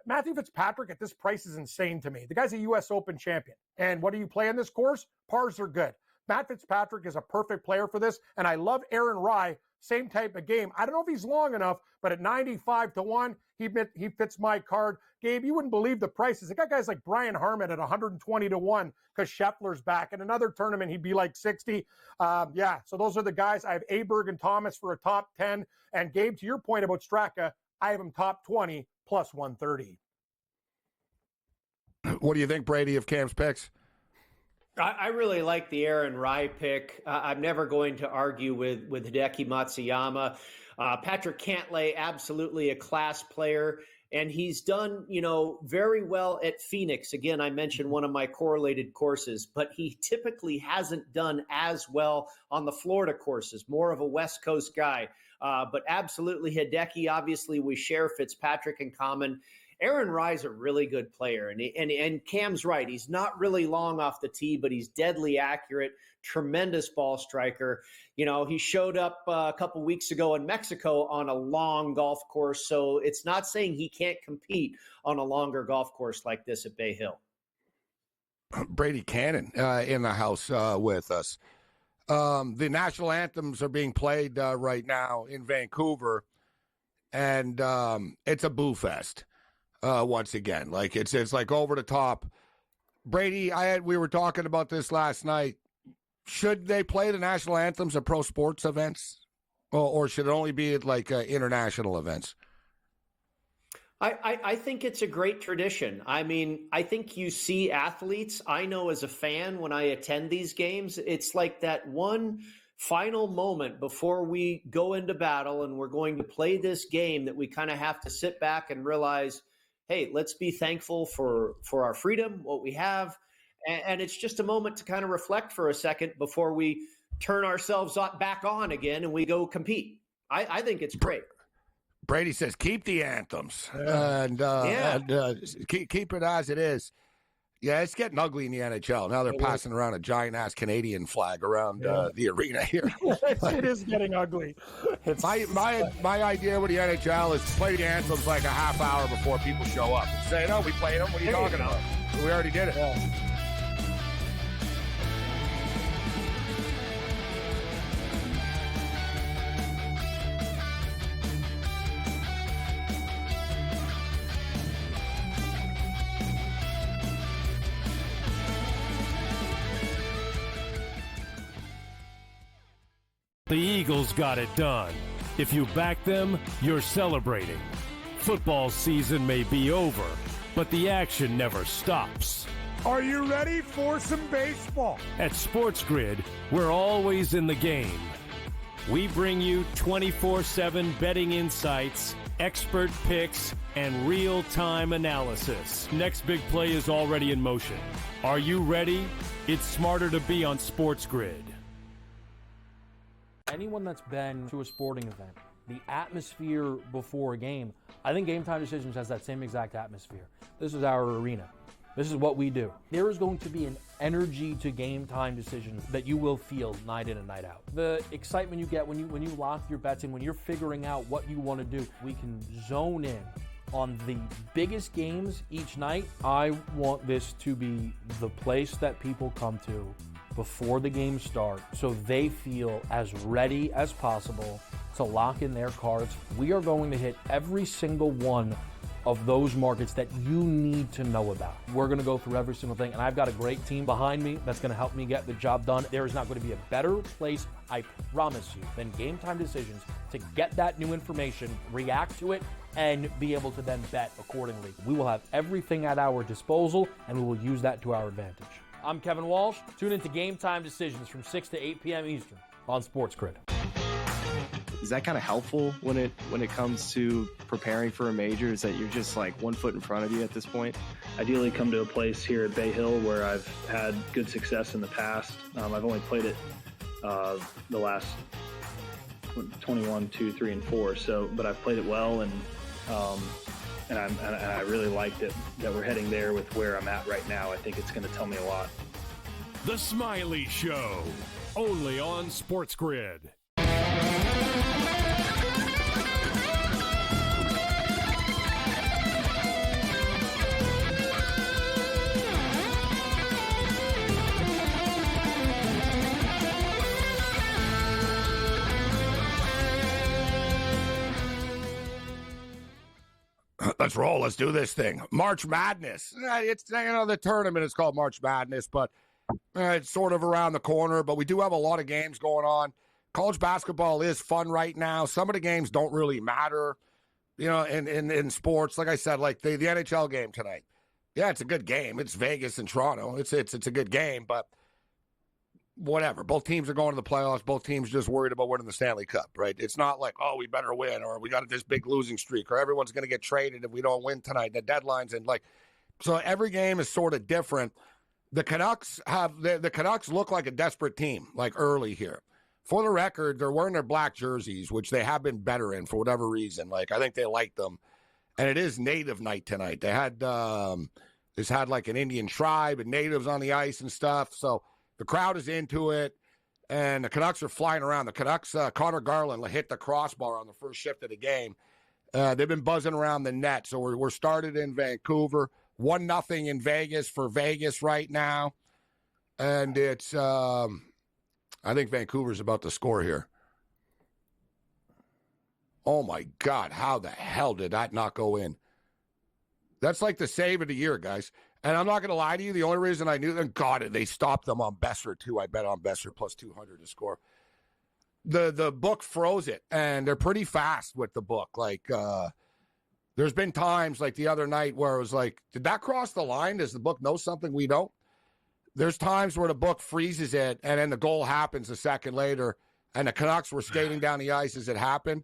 Matthew Fitzpatrick at this price is insane to me. The guy's a U.S. Open champion. And what do you play on this course? Pars are good. Matt Fitzpatrick is a perfect player for this. And I love Aaron Rye, same type of game. I don't know if he's long enough, but at 95-1, he fits my card. Gabe, you wouldn't believe the prices. I got guys like Brian Harmon at 120-1 because Scheffler's back. In another tournament, he'd be like 60. So those are the guys. I have Aberg and Thomas for a top 10. And Gabe, to your point about Straka, I have him top 20 plus 130. What do you think, Brady, of Cam's picks? I really like the Aaron Rye pick. I'm never going to argue with Hideki Matsuyama. Patrick Cantlay, absolutely a class player. And he's done, very well at Phoenix. Again, I mentioned one of my correlated courses, but he typically hasn't done as well on the Florida courses, more of a West Coast guy. But absolutely Hideki, obviously we share Fitzpatrick in common. Aaron Rye's a really good player, and Cam's right. He's not really long off the tee, but he's deadly accurate, tremendous ball striker. He showed up a couple weeks ago in Mexico on a long golf course, so it's not saying he can't compete on a longer golf course like this at Bay Hill. Brady Cannon in the house with us. The national anthems are being played right now in Vancouver, and it's a boo fest. Once again, like it's like over the top. Brady, we were talking about this last night. Should they play the national anthems at pro sports events, or should it only be at like international events? I think it's a great tradition. I mean, I think you see athletes. I know as a fan when I attend these games, it's like that one final moment before we go into battle and we're going to play this game that we kind of have to sit back and realize, hey, let's be thankful for our freedom, what we have. And it's just a moment to kind of reflect for a second before we turn ourselves back on again and we go compete. I think it's great. Brady says, keep the anthems and keep it as it is. Yeah, it's getting ugly in the NHL. Now they're passing around a giant-ass Canadian flag around the arena here. It is getting ugly. My idea with the NHL is to play the anthems like a half hour before people show up. Say, no, we played them. What are you talking about? We already did it. Yeah. The Eagles got it done. If you back them, you're celebrating. Football season may be over, but the action never stops. Are you ready for some baseball? At SportsGrid, we're always in the game. We bring you 24/7 betting insights, expert picks, and real-time analysis. Next big play is already in motion. Are you ready? It's smarter to be on SportsGrid. Anyone that's been to a sporting event, the atmosphere before a game, I think Game Time Decisions has that same exact atmosphere. This is our arena. This is what we do. There is going to be an energy to Game Time Decisions that you will feel night in and night out. The excitement you get when you lock your bets in, when you're figuring out what you want to do, we can zone in on the biggest games each night. I want this to be the place that people come to before the games start so they feel as ready as possible to lock in their cards. We are going to hit every single one of those markets that you need to know about. We're going to go through every single thing, and I've got a great team behind me that's going to help me get the job done. There is not going to be a better place, I promise you, than Game Time Decisions to get that new information, react to it, and be able to then bet accordingly. We will have everything at our disposal, and we will use that to our advantage. I'm Kevin Walsh. Tune into Game Time Decisions from 6 to 8 p.m. Eastern on SportsGrid. Is that kind of helpful when it comes to preparing for a major? Is that you're just like 1 foot in front of you at this point? Ideally come to a place here at Bay Hill where I've had good success in the past. I've only played it the last 21, 2, 3, and 4. But I've played it well, and I really liked it that we're heading there with where I'm at right now. I think it's going to tell me a lot. The Smiley Show, only on SportsGrid. Let's roll. Let's do this thing. March Madness. It's, the tournament is called March Madness, but it's sort of around the corner. But we do have a lot of games going on. College basketball is fun right now. Some of the games don't really matter, in sports. Like I said, like the NHL game tonight. Yeah, it's a good game. It's Vegas and Toronto. It's a good game, but whatever. Both teams are going to the playoffs. Both teams just worried about winning the Stanley Cup, right? It's not like, oh, we better win, or we got this big losing streak, or everyone's going to get traded if we don't win tonight. The deadline's in, like, so every game is sort of different. The Canucks the Canucks look like a desperate team, like early here. For the record, they're wearing their black jerseys, which they have been better in for whatever reason. Like, I think they like them. And it is Native Night tonight. They had like an Indian tribe and natives on the ice and stuff. So the crowd is into it, and the Canucks are flying around. The Canucks, Connor Garland hit the crossbar on the first shift of the game. They've been buzzing around the net. So we're started in Vancouver. 1-0 in Vegas for Vegas right now. And it's, I think Vancouver's about to score here. Oh, my God. How the hell did that not go in? That's like the save of the year, guys. And I'm not going to lie to you. The only reason I knew them, God, they stopped them on Besser, too. I bet on Besser plus 200 to score. The book froze it, and they're pretty fast with the book. Like, there's been times like the other night where it was like, did that cross the line? Does the book know something we don't? There's times where the book freezes it, and then the goal happens a second later, and the Canucks were skating down the ice as it happened.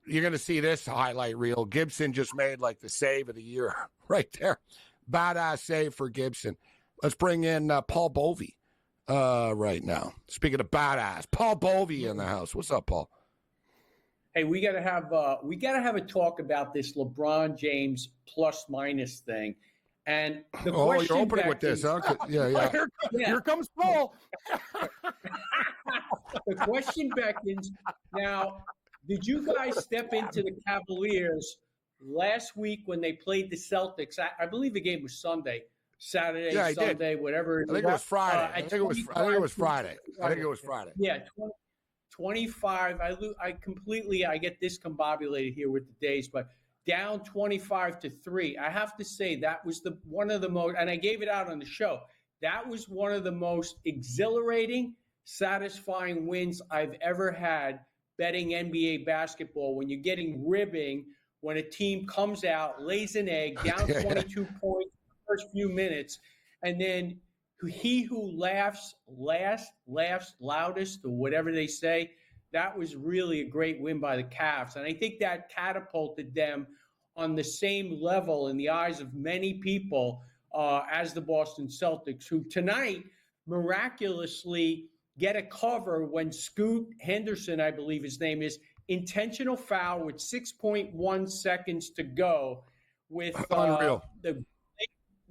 You're going to see this highlight reel. Gibson just made like the save of the year right there. Badass save for Gibson. Let's bring in Paul Bovey right now. Speaking of badass, Paul Bovey in the house. What's up, Paul? Hey, we gotta have a talk about this LeBron James plus minus thing. And the question you're opening with this, huh? Yeah. Here comes Paul. The question beckons. Now, did you guys step into the Cavaliers last week when they played the Celtics? I believe the game was Sunday, Saturday, Sunday, whatever. I think it was Friday. I think it was Friday. Yeah, 25. I get discombobulated here with the days, but down 25-3. I have to say that was one of the most, and I gave it out on the show. That was one of the most exhilarating, satisfying wins I've ever had betting NBA basketball. When you're getting ribbing, when a team comes out, lays an egg, down 22 points in the first few minutes, and then he who laughs last laughs loudest, or whatever they say. That was really a great win by the Cavs. And I think that catapulted them on the same level in the eyes of many people as the Boston Celtics, who tonight miraculously get a cover when Scoot Henderson, I believe his name is, intentional foul with 6.1 seconds to go with the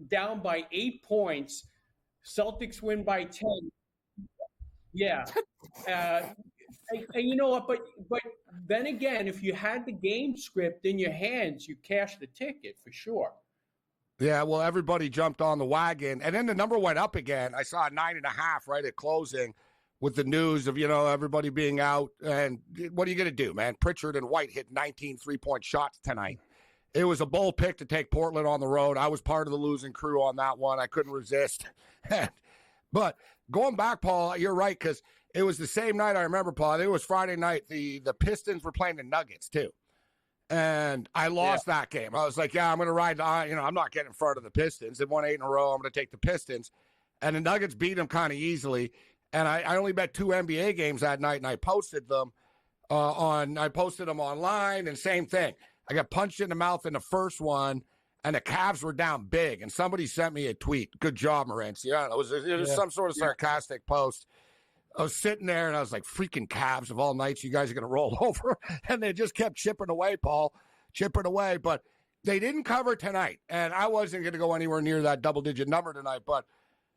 down by 8 points. Celtics win by 10. Yeah. And you know what? But then again, if you had the game script in your hands, you cashed the ticket for sure. Yeah, well, everybody jumped on the wagon, and then the number went up again. I saw 9.5 right at closing with the news of, everybody being out. And what are you going to do, man? Pritchard and White hit 19 3-point shots tonight. It was a bold pick to take Portland on the road. I was part of the losing crew on that one. I couldn't resist. But going back, Paul, you're right, because it was the same night I remember, Paul. I think it was Friday night. The Pistons were playing the Nuggets, too. And I lost that game. I was like, I'm going to ride. I'm not getting in front of the Pistons. They've won 8 in a row. I'm going to take the Pistons. And the Nuggets beat them kind of easily. And I only bet 2 NBA games that night, and I posted them online, and same thing. I got punched in the mouth in the first one, and the Cavs were down big. And somebody sent me a tweet. Good job, Morency. I don't know, it was some sort of sarcastic post. I was sitting there, and I was like, freaking Cavs of all nights, you guys are going to roll over. And they just kept chipping away, Paul, chipping away. But they didn't cover tonight, and I wasn't going to go anywhere near that double-digit number tonight. But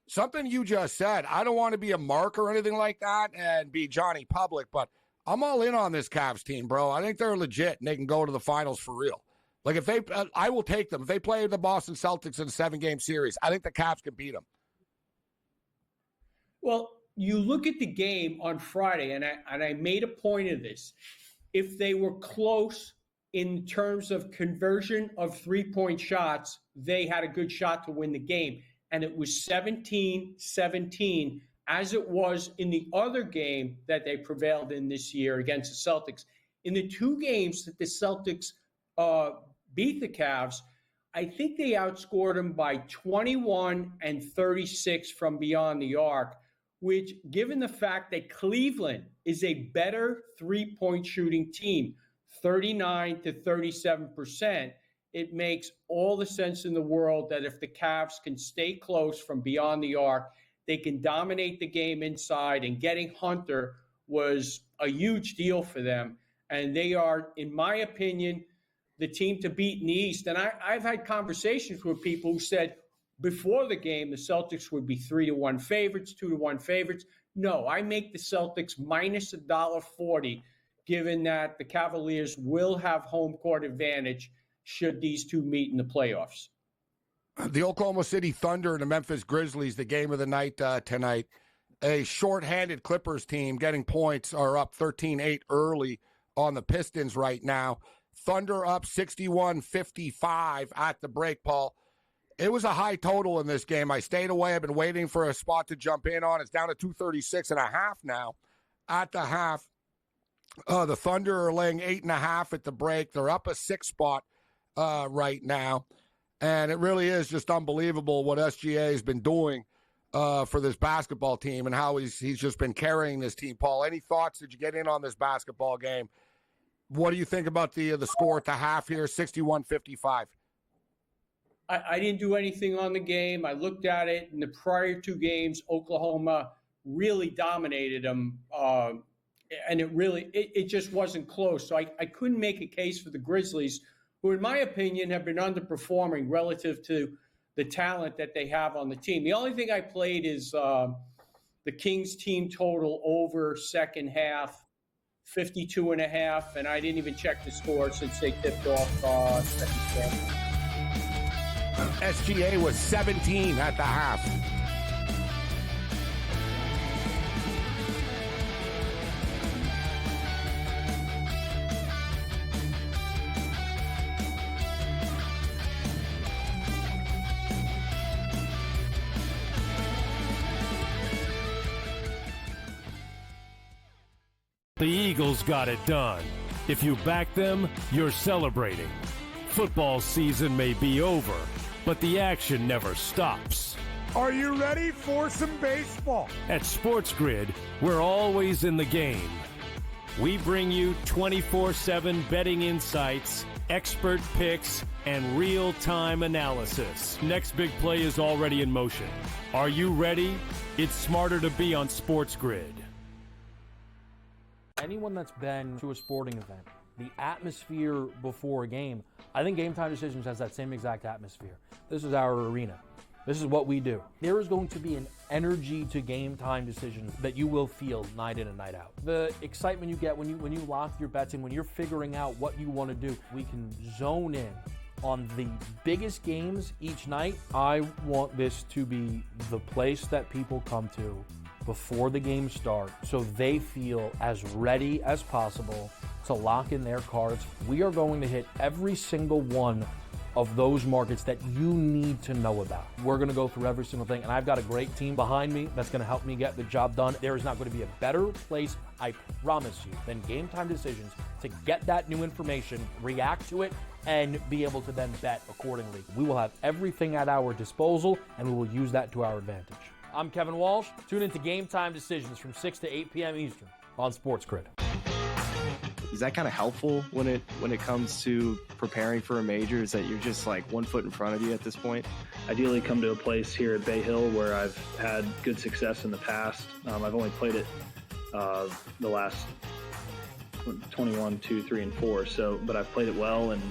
something you just said, I don't want to be a mark or anything like that and be Johnny Public, but I'm all in on this Cavs team, bro. I think they're legit, and they can go to the finals for real. Like, if I will take them. If they play the Boston Celtics in a 7-game series, I think the Cavs can beat them. Well, you look at the game on Friday, and I made a point of this. If they were close in terms of conversion of 3-point shots, they had a good shot to win the game. And it was 17-17, as it was in the other game that they prevailed in this year against the Celtics. In the 2 games that the Celtics beat the Cavs, I think they outscored them by 21 and 36 from beyond the arc, which, given the fact that Cleveland is a better three-point shooting team, 39 to 37%, it makes all the sense in the world that if the Cavs can stay close from beyond the arc, they can dominate the game inside, and getting Hunter was a huge deal for them. And they are, in my opinion, the team to beat in the East. And I've had conversations with people who said before the game the Celtics would be 3-1 favorites, 2-1 favorites. No, I make the Celtics minus $1.40, given that the Cavaliers will have home court advantage should these two meet in the playoffs. The Oklahoma City Thunder and the Memphis Grizzlies, the game of the night tonight. A shorthanded Clippers team getting points, are up 13-8 early on the Pistons right now. Thunder up 61-55 at the break, Paul. It was a high total in this game. I stayed away. I've been waiting for a spot to jump in on. It's down to 236.5 now at the half. The Thunder are laying 8.5 at the break. They're up a 6 spot right now. And it really is just unbelievable what SGA has been doing for this basketball team and how he's just been carrying this team. Paul, any thoughts? Did you get in on this basketball game? What do you think about the score at the half here, 61-55? I didn't do anything on the game. I looked at it. In the prior two games, Oklahoma really dominated them, and it just wasn't close. So I couldn't make a case for the Grizzlies, who, in my opinion, have been underperforming relative to the talent that they have on the team. The only thing I played is the Kings team total over second half, 52.5, and I didn't even check the score since they tipped off second half. SGA was 17 at the half. The Eagles got it done. If you back them, you're celebrating. Football season may be over, but the action never stops. Are you ready for some baseball? At SportsGrid, we're always in the game. We bring you 24/7 betting insights, expert picks, and real-time analysis. Next big play is already in motion. Are you ready? It's smarter to be on SportsGrid. Anyone that's been to a sporting event, the atmosphere before a game, I think Game Time Decisions has that same exact atmosphere. This is our arena. This is what we do. There is going to be an energy to Game Time Decisions that you will feel night in and night out. The excitement you get when you lock your bets in, when you're figuring out what you want to do, we can zone in on the biggest games each night. I want this to be the place that people come to before the game starts, so they feel as ready as possible to lock in their cards. We are going to hit every single one of those markets that you need to know about. We're going to go through every single thing, and I've got a great team behind me that's going to help me get the job done. There is not going to be a better place, I promise you, than Game Time Decisions to get that new information, react to it, and be able to then bet accordingly. We will have everything at our disposal, and we will use that to our advantage. I'm Kevin Walsh. Tune into Game Time Decisions from 6 to 8 p.m. Eastern on SportsGrid. Is that kind of helpful when it comes to preparing for a major? Is that you're just like 1 foot in front of you at this point? Ideally come to a place here at Bay Hill where I've had good success in the past. I've only played it the last 21, 2, 3, and 4. But I've played it well, and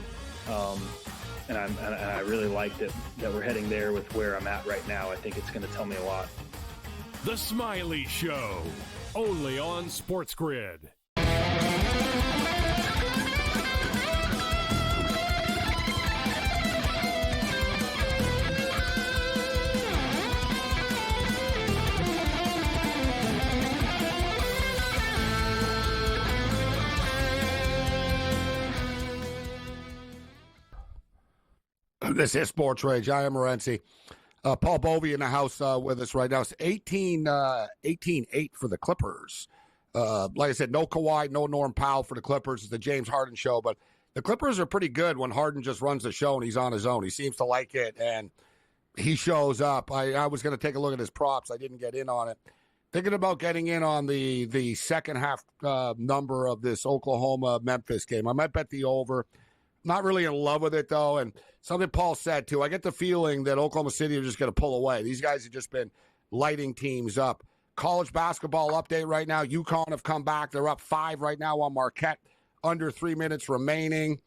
I really like that we're heading there with where I'm at right now. I think it's going to tell me a lot. The Smiley Show, only on SportsGrid. This is SportsRage. I am Morency. Paul Bovey in the house with us right now. It's 18-8 for the Clippers. Like I said, no Kawhi, no Norm Powell for the Clippers. It's the James Harden show. But the Clippers are pretty good when Harden just runs the show and he's on his own. He seems to like it, and he shows up. I was going to take a look at his props. I didn't get in on it. Thinking about getting in on the second half number of this Oklahoma-Memphis game. I might bet the over. Not really in love with it, though. And something Paul said, too. I get the feeling that Oklahoma City are just going to pull away. These guys have just been lighting teams up. College basketball update right now. UConn have come back. They're up 5 right now on Marquette. Under 3 minutes remaining.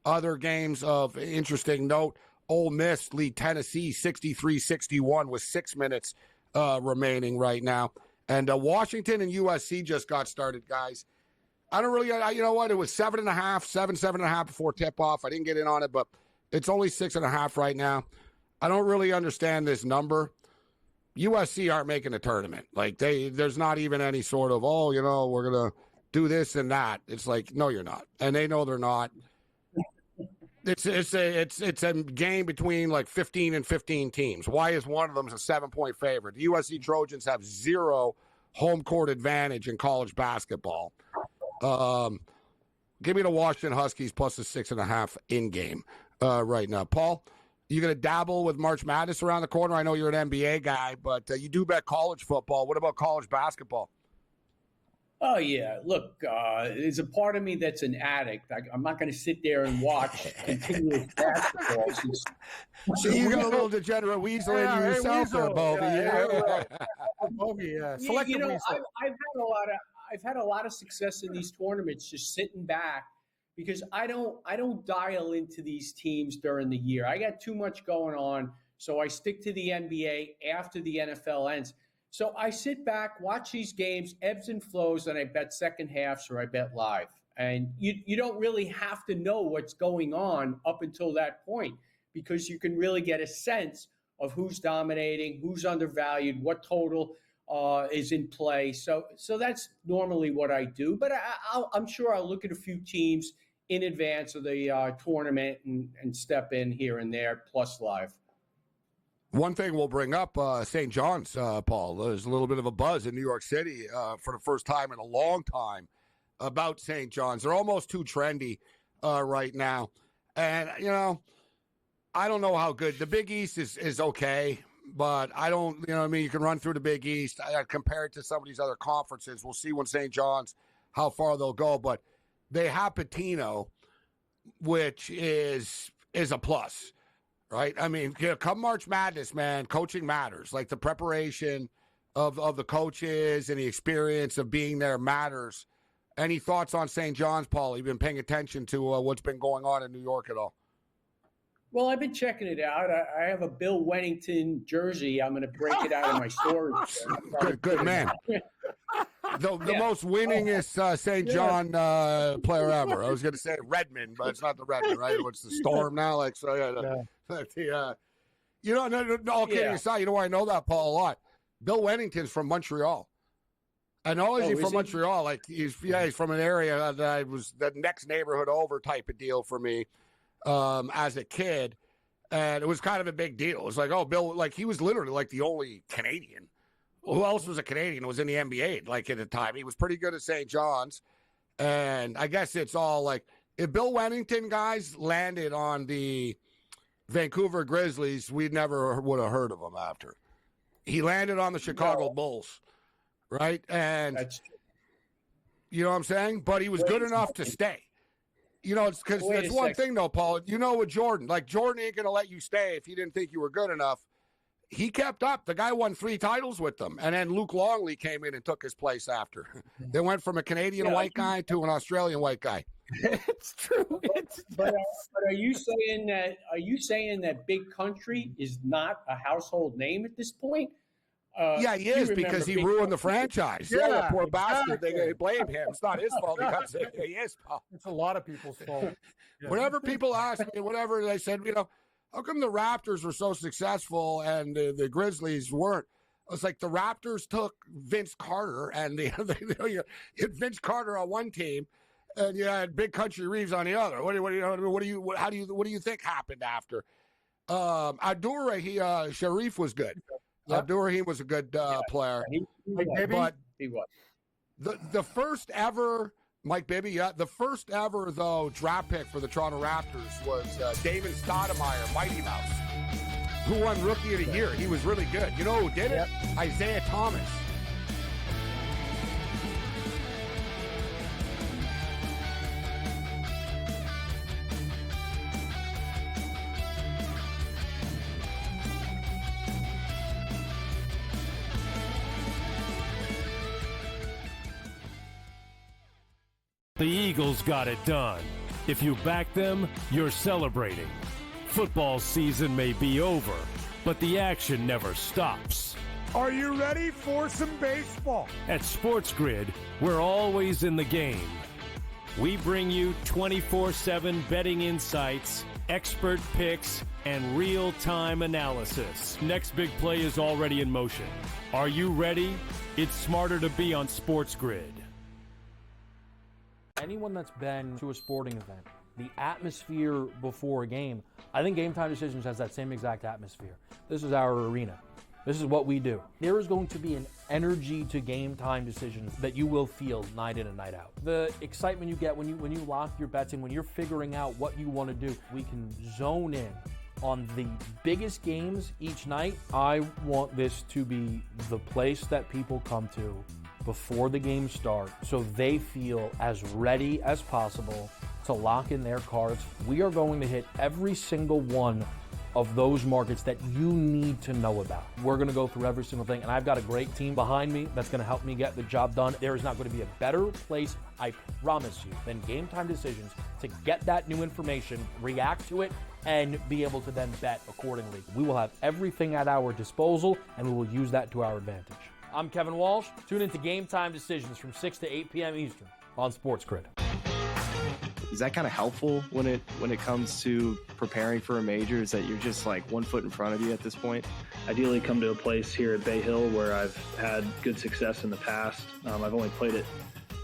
Other games of interesting note. Ole Miss lead Tennessee 63-61 with 6 minutes remaining right now. And Washington and USC just got started, guys. I don't really, you know what? It was 7.5 before tip-off. I didn't get in on it, but it's only 6.5 right now. I don't really understand this number. USC aren't making a tournament. Like, there's not even any sort of, we're going to do this and that. It's like, no, you're not. And they know they're not. It's a game between like 15 and 15 teams. Why is one of them a 7-point favorite? The USC Trojans have 0 home court advantage in college basketball. Give me the Washington Huskies plus the 6.5 in game right now. Paul, you going to dabble with March Madness around the corner? I know you're an NBA guy, but you do bet college football. What about college basketball? Oh, yeah. Look, there's a part of me that's an addict. I'm not going to sit there and watch continuous basketball. So you got a little degenerate weasel in you yourself there, Bobby. Bobby, you know, I've had a lot of success in these tournaments just sitting back because I don't dial into these teams during the year. I got too much going on, so I stick to the NBA after the NFL ends. So I sit back, watch these games, ebbs and flows, and I bet second halves or I bet live. And you don't really have to know what's going on up until that point because you can really get a sense of who's dominating, who's undervalued, what total is in play. So that's normally what I do. But I'm sure I'll look at a few teams in advance of the tournament and step in here and there, plus live. One thing we'll bring up, St. John's, Paul. There's a little bit of a buzz in New York City for the first time in a long time about St. John's. They're almost too trendy right now. And, I don't know how good. The Big East is okay, but I don't, you can run through the Big East. I compare it to some of these other conferences. We'll see when St. John's, how far they'll go. But they have Patino, which is a plus. Right? I mean, come March Madness, man, coaching matters. Like the preparation of the coaches and the experience of being there matters. Any thoughts on St. John's, Paul? You've been paying attention to what's been going on in New York at all? Well, I've been checking it out. I have a Bill Wennington jersey. I'm going to break it out of my storage. Good man. The most winningest St. John player ever. I was going to say Redmond, but it's not the Redmond, right? It's the Storm now. Like so, all kidding aside, you know why I know that, Paul, a lot. Bill Wennington's from Montreal. I know he's from Montreal. Like he's from an area that was the next neighborhood over type of deal for me as a kid, and it was kind of a big deal. It was like, oh, Bill, like he was literally like the only Canadian. Who else was a Canadian? Was in the NBA, like at the time. He was pretty good at St. John's. And I guess it's all like, if Bill Wennington guys landed on the Vancouver Grizzlies, we never would have heard of him after. He landed on the Chicago Bulls, right? And you know what I'm saying? But he was good enough to stay. It's because that's one thing, though, Paul. With Jordan. Like, Jordan ain't going to let you stay if he didn't think you were good enough. He kept up. The guy won 3 titles with them. And then Luke Longley came in and took his place after. They went from a Canadian white guy to an Australian white guy. It's true. But are you saying that Big Country is not a household name at this point? Yeah, he is because he ruined the franchise. Yeah, poor bastard. They blame him. It's not his fault. He is, Paul. It's a lot of people's fault. Yeah. Whenever people ask me, whatever they said, how come the Raptors were so successful and the Grizzlies weren't? It's like the Raptors took Vince Carter and you had Vince Carter on one team, and you had Big Country Reeves on the other. What do you think happened after? Abdur Sharif was good. Yep. Abdur-Rahim was a good player. But he was the first ever. Mike Bibby, the first ever, though, draft pick for the Toronto Raptors was David Stoudemire, Mighty Mouse, who won Rookie of the Year. He was really good. You know who did it? Isaiah Thomas. The Eagles got it done. If you back them, you're celebrating. Football season may be over, but the action never stops. Are you ready for some baseball? At SportsGrid, we're always in the game. We bring you 24/7 betting insights, expert picks, and real-time analysis. Next big play is already in motion. Are you ready? It's smarter to be on SportsGrid. Anyone that's been to a sporting event, the atmosphere before a game, I think Game Time Decisions has that same exact atmosphere. This is our arena. This is what we do. There is going to be an energy to Game Time Decisions that you will feel night in and night out. The excitement you get when you lock your bets in, when you're figuring out what you want to do, we can zone in on the biggest games each night. I want this to be the place that people come to before the games start so they feel as ready as possible to lock in their cards. We are going to hit every single one of those markets that you need to know about. We're going to go through every single thing, and I've got a great team behind me that's going to help me get the job done. There is not going to be a better place, I promise you, than Game Time Decisions to get that new information, react to it, and be able to then bet accordingly. We will have everything at our disposal, and we will use that to our advantage. I'm Kevin Walsh. Tune into Game Time Decisions from 6 to 8 p.m. Eastern on SportsGrid. Is that kind of helpful when it comes to preparing for a major? Is that you're just like 1 foot in front of you at this point? Ideally come to a place here at Bay Hill where I've had good success in the past. I've only played it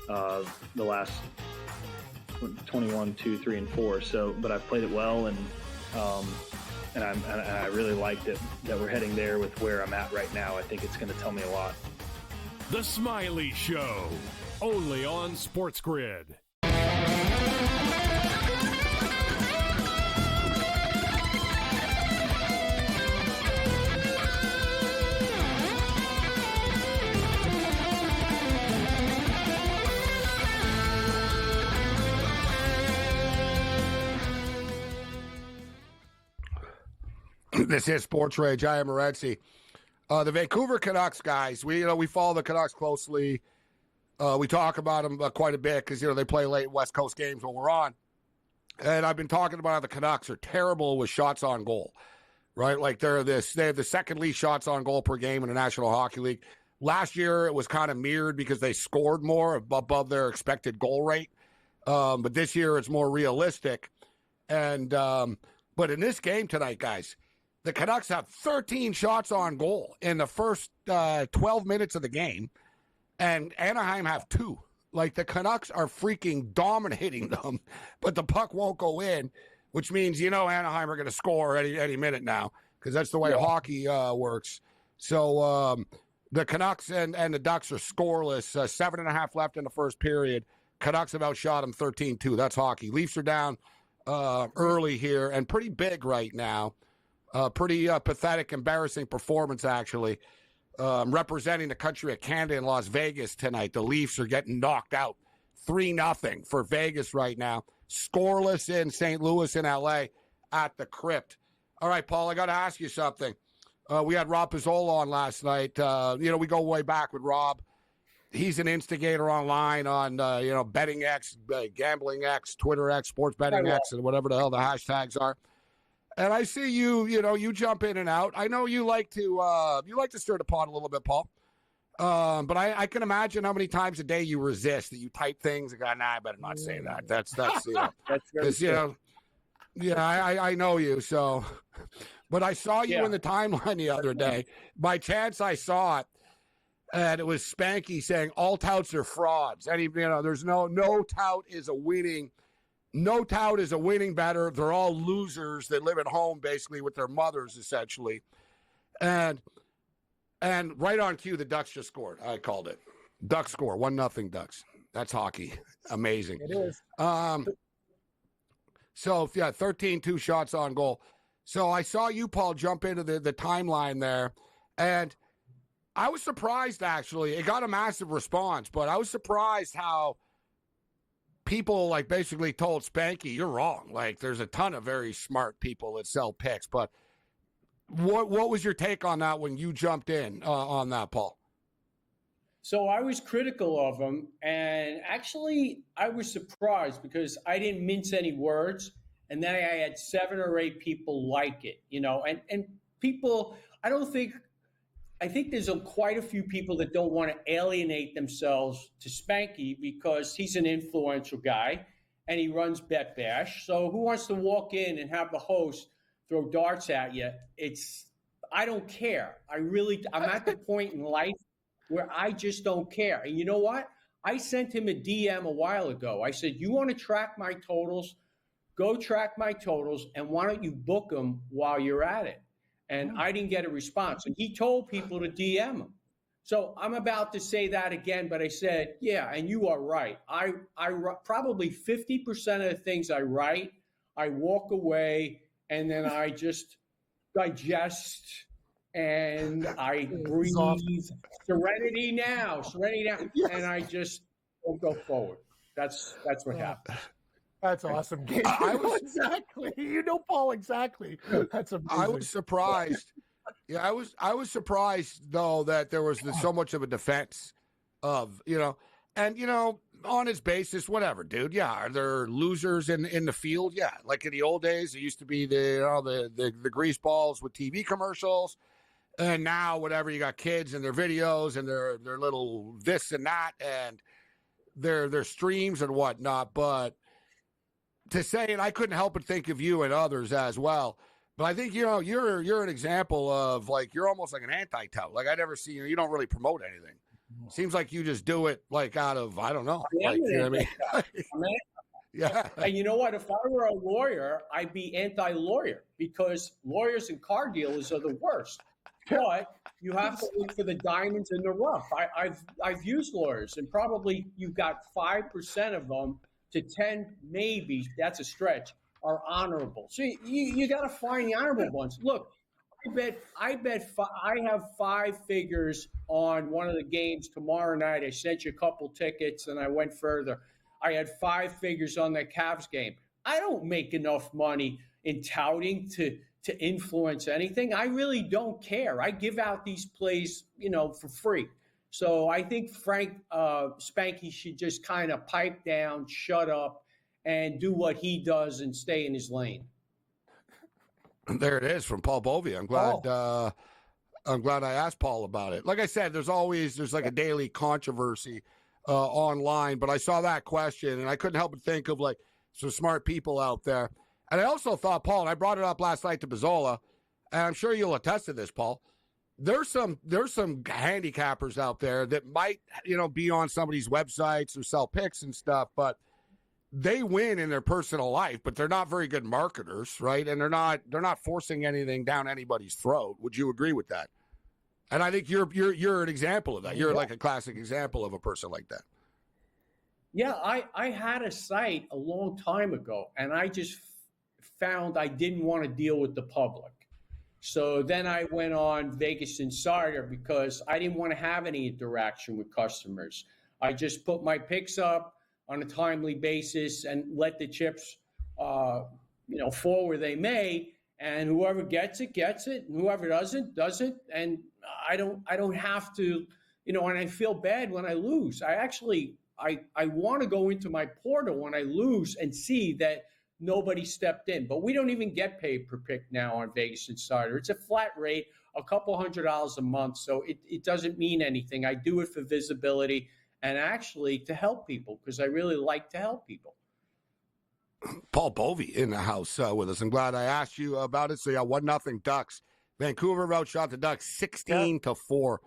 the last 21, 2, 3, and 4. So, but I've played it well, and I really like that we're heading there with where I'm at right now. I think it's going to tell me a lot. The Smiley Show, only on SportsGrid. This is SportsRage. I am Morency. The Vancouver Canucks guys, we follow the Canucks closely. We talk about them quite a bit because they play late West Coast games when we're on. And I've been talking about how the Canucks are terrible with shots on goal, right? Like they have the second least shots on goal per game in the National Hockey League. Last year it was kind of mirrored because they scored more above their expected goal rate. But this year it's more realistic. And but in this game tonight, guys, the Canucks have 13 shots on goal in the first 12 minutes of the game, and Anaheim have 2. Like, the Canucks are freaking dominating them, but the puck won't go in, which means, Anaheim are going to score any minute now because that's the way hockey works. So the Canucks and the Ducks are scoreless. 7.5 left in the first period. Canucks have outshot them 13-2. That's hockey. Leafs are down early here and pretty big right now. Pretty pathetic, embarrassing performance, actually. Representing the country of Canada in Las Vegas tonight. The Leafs are getting knocked out 3-0 for Vegas right now. Scoreless in St. Louis and L.A. at the Crypt. All right, Paul, I got to ask you something. We had Rob Pizzola on last night. We go way back with Rob. He's an instigator online on, Betting X, Gambling X, Twitter X, Sports Betting X, and whatever the hell the hashtags are. And I see you jump in and out. I know you like to stir the pot a little bit, Paul. But I can imagine how many times a day you resist that you type things and go, nah, I better not say that. That's That's I know you. So, but I saw you in the timeline the other day. By chance, I saw it, and it was Spanky saying all touts are frauds. And there's no tout is a winning. No tout is a winning bettor. They're all losers that live at home, basically, with their mothers, essentially. And right on cue, the Ducks just scored. I called it. Ducks score. 1-0 Ducks. That's hockey. Amazing. It is. 13-2 shots on goal. So I saw you, Paul, jump into the timeline there. And I was surprised, actually. It got a massive response, but I was surprised how people basically told Spanky, you're wrong. Like, there's a ton of very smart people that sell picks, but what was your take on that when you jumped in on that, Paul? So I was critical of him, and actually I was surprised because I didn't mince any words, and then I had 7 or 8 people like it, and people. I think there's quite a few people that don't want to alienate themselves to Spanky because he's an influential guy and he runs Bet Bash. So who wants to walk in and have the host throw darts at you? I don't care. I'm at the point in life where I just don't care. And you know what? I sent him a DM a while ago. I said, you want to track my totals? Go track my totals, and why don't you book them while you're at it? And I didn't get a response. And he told people to DM him. So I'm about to say that again, but I said, yeah, and you are right. I probably 50% of the things I write, I walk away, and then I just digest and I breathe. Serenity now, yes. And I just don't go forward. That's what happens. That's awesome, Gabe. Exactly. Paul, exactly. That's amazing. I was surprised. Yeah, I was surprised though that there was so much of a defense of, and on its basis, whatever, dude. Yeah, are there losers in the field? Yeah, like in the old days, it used to be the grease balls with TV commercials, and now whatever, you got kids and their videos and their little this and that and their streams and whatnot, but. To say, and I couldn't help but think of you and others as well. But I think, you're an example of, like, you're almost like an anti-tout. Like, I never see you. You don't really promote anything. Seems like you just do it, like, out of, I don't know. Like, you know what I mean? Yeah. And you know what? If I were a lawyer, I'd be anti-lawyer because lawyers and car dealers are the worst. But you have to look for the diamonds in the rough. I've used lawyers, and probably you've got 5% of them to 10, maybe, that's a stretch, are honorable. So you got to find the honorable ones. Look, I have 5 figures on one of the games tomorrow night. I sent you a couple tickets, and I went further. I had 5 figures on that Cavs game. I don't make enough money in touting to influence anything. I really don't care. I give out these plays, for free. So I think Spanky should just kind of pipe down, shut up, and do what he does and stay in his lane. There it is from Paul Bovey. I'm glad I asked Paul about it. Like I said, there's like a daily controversy online, but I saw that question and I couldn't help but think of like some smart people out there. And I also thought, Paul, and I brought it up last night to Bazzola, and I'm sure you'll attest to this, Paul. There's some handicappers out there that might, be on somebody's websites or sell picks and stuff, but they win in their personal life, but they're not very good marketers, right? And they're not forcing anything down anybody's throat. Would you agree with that? And I think you're an example of that. You're like a classic example of a person like that. Yeah, I had a site a long time ago, and I just found I didn't want to deal with the public. So then I went on Vegas Insider because I didn't want to have any interaction with customers. I just put my picks up on a timely basis and let the chips, fall where they may. And whoever gets it, and whoever doesn't. And I don't have to, and I feel bad when I lose. I want to go into my portal when I lose and see that nobody stepped in. But we don't even get paid per pick now on Vegas Insider. It's a flat rate, a couple $100 a month. So it doesn't mean anything. I do it for visibility and actually to help people because I really like to help people. Paul Bovey in the house with us. I'm glad I asked you about it. So, 1-0 Ducks. Vancouver outshot the Ducks 16-4.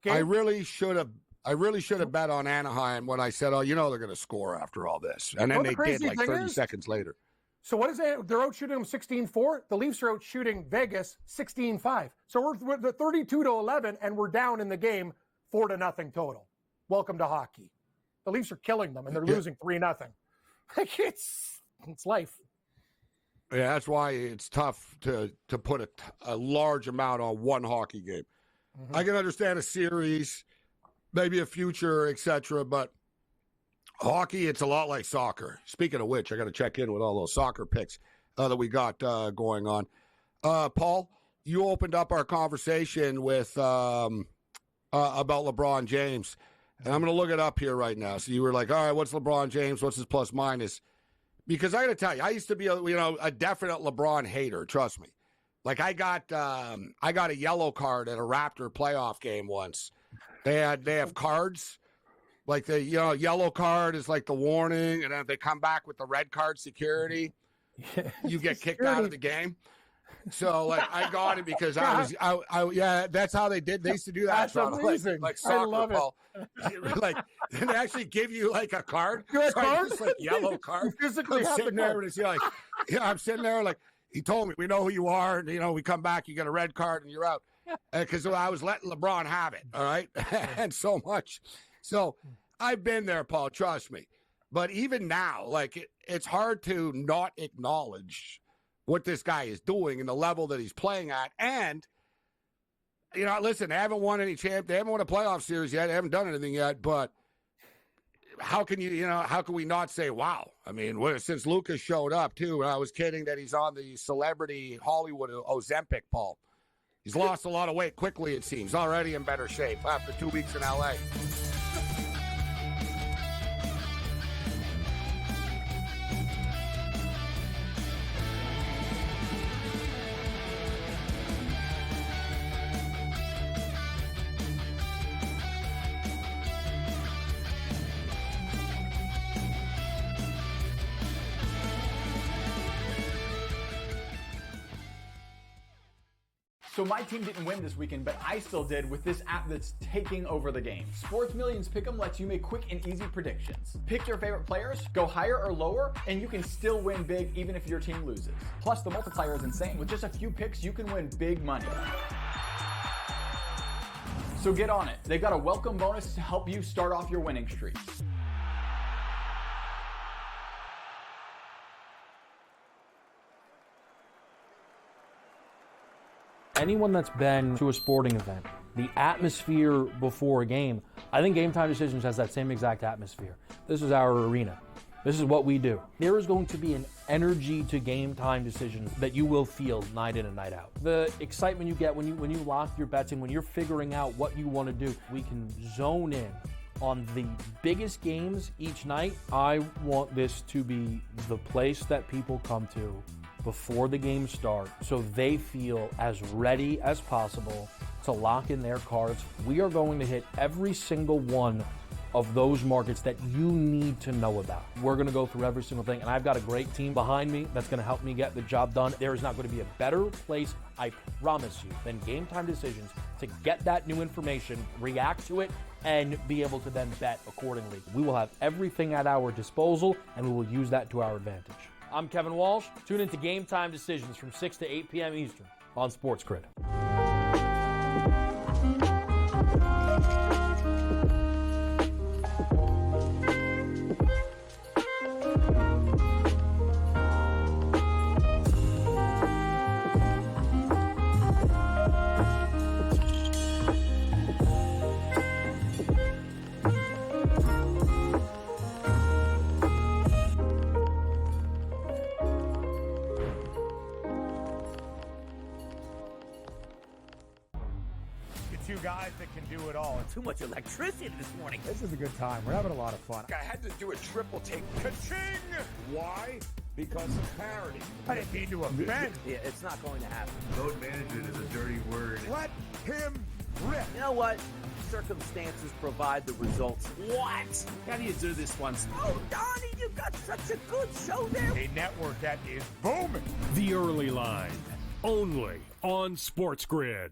Okay. I really should have bet on Anaheim when I said, they're going to score after all this. And then they did like 30 seconds later. So what is it? They're out shooting them 16-4. The Leafs are out shooting Vegas 16-5. So we're 32-11, and we're down in the game 4-0 total. Welcome to hockey. The Leafs are killing them, and they're losing 3-0. Like it's life. Yeah, that's why it's tough to put a large amount on one hockey game. Mm-hmm. I can understand a series, maybe a future, etc., but hockey, it's a lot like soccer. Speaking of which, I got to check in with all those soccer picks that we got going on. Paul, you opened up our conversation with about LeBron James. And I'm going to look it up here right now. So you were like, all right, what's LeBron James? What's his plus minus? Because I got to tell you, I used to be a definite LeBron hater. Trust me. Like I got a yellow card at a Raptor playoff game once. They have cards. Like the yellow card is like the warning, and then if they come back with the red card security, you get kicked out of the game. So like I got it because I that's how they did. They used to do that. That's amazing. Like soccer, I love Paul. Like they actually give you like a card. Just like yellow card. You physically have sitting the there card. and it's like, I'm sitting there like he told me, we know who you are, and we come back, you get a red card and you're out. Because I was letting LeBron have it, all right, and so much. So I've been there, Paul. Trust me. But even now, like it's hard to not acknowledge what this guy is doing and the level that he's playing at. And, listen, they haven't won any they haven't won a playoff series yet. They haven't done anything yet. But how can how can we not say, wow? I mean, since Lucas showed up, too, and I was kidding that he's on the celebrity Hollywood Ozempic, Paul. He's lost a lot of weight quickly, it seems. Already in better shape after 2 weeks in L.A. So my team didn't win this weekend, but I still did with this app that's taking over the game. Sports Millions Pick'em lets you make quick and easy predictions. Pick your favorite players, go higher or lower, and you can still win big even if your team loses. Plus, the multiplier is insane. With just a few picks, you can win big money. So get on it. They've got a welcome bonus to help you start off your winning streak. Anyone that's been to a sporting event, the atmosphere before a game, I think Game Time Decisions has that same exact atmosphere. This is our arena. This is what we do. There is going to be an energy to Game Time Decisions that you will feel night in and night out. The excitement you get when you lock your bets in, when you're figuring out what you want to do, we can zone in on the biggest games each night. I want this to be the place that people come to before the games start so they feel as ready as possible to lock in their cards. We are going to hit every single one of those markets that you need to know about. We're going to go through every single thing, and I've got a great team behind me that's going to help me get the job done. There is not going to be a better place, I promise you, than Game Time Decisions to get that new information, react to it, and be able to then bet accordingly. We will have everything at our disposal, and we will use that to our advantage. I'm Kevin Walsh. Tune into Game Time Decisions from 6 to 8 p.m. Eastern on SportsGrid. Two guys that can do it all. Too much electricity this morning. This is a good time. We're having a lot of fun. I had to do a triple take. Ka-ching! Why? Because of parity. I didn't mean to offend. Yeah, it's not going to happen. Load management is a dirty word. Let him rip. You know what? Circumstances provide the results. What? How do you do this one? Oh, Donnie, you got such a good show there. A network that is booming. The Early Line, only on SportsGrid.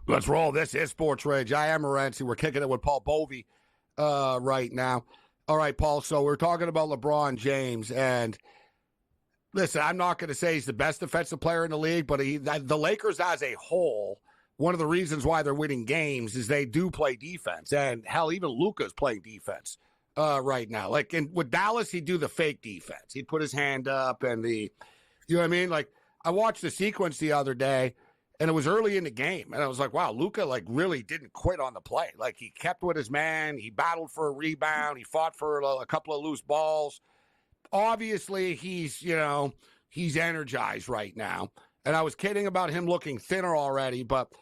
Let's roll. This is SportsRage. I am Morency. We're kicking it with Paul Bovey right now. All right, Paul. So we're talking about LeBron James. And listen, I'm not going to say he's the best defensive player in the league, but the Lakers as a whole, one of the reasons why they're winning games is they do play defense. And hell, even Luka's playing defense right now. Like with Dallas, he'd do the fake defense. He'd put his hand up and you know what I mean? Like, I watched the sequence the other day, and it was early in the game, and I was like, wow, Luka like really didn't quit on the play. Like he kept with his man, he battled for a rebound, he fought for a couple of loose balls. Obviously, he's energized right now. And I was kidding about him looking thinner already, but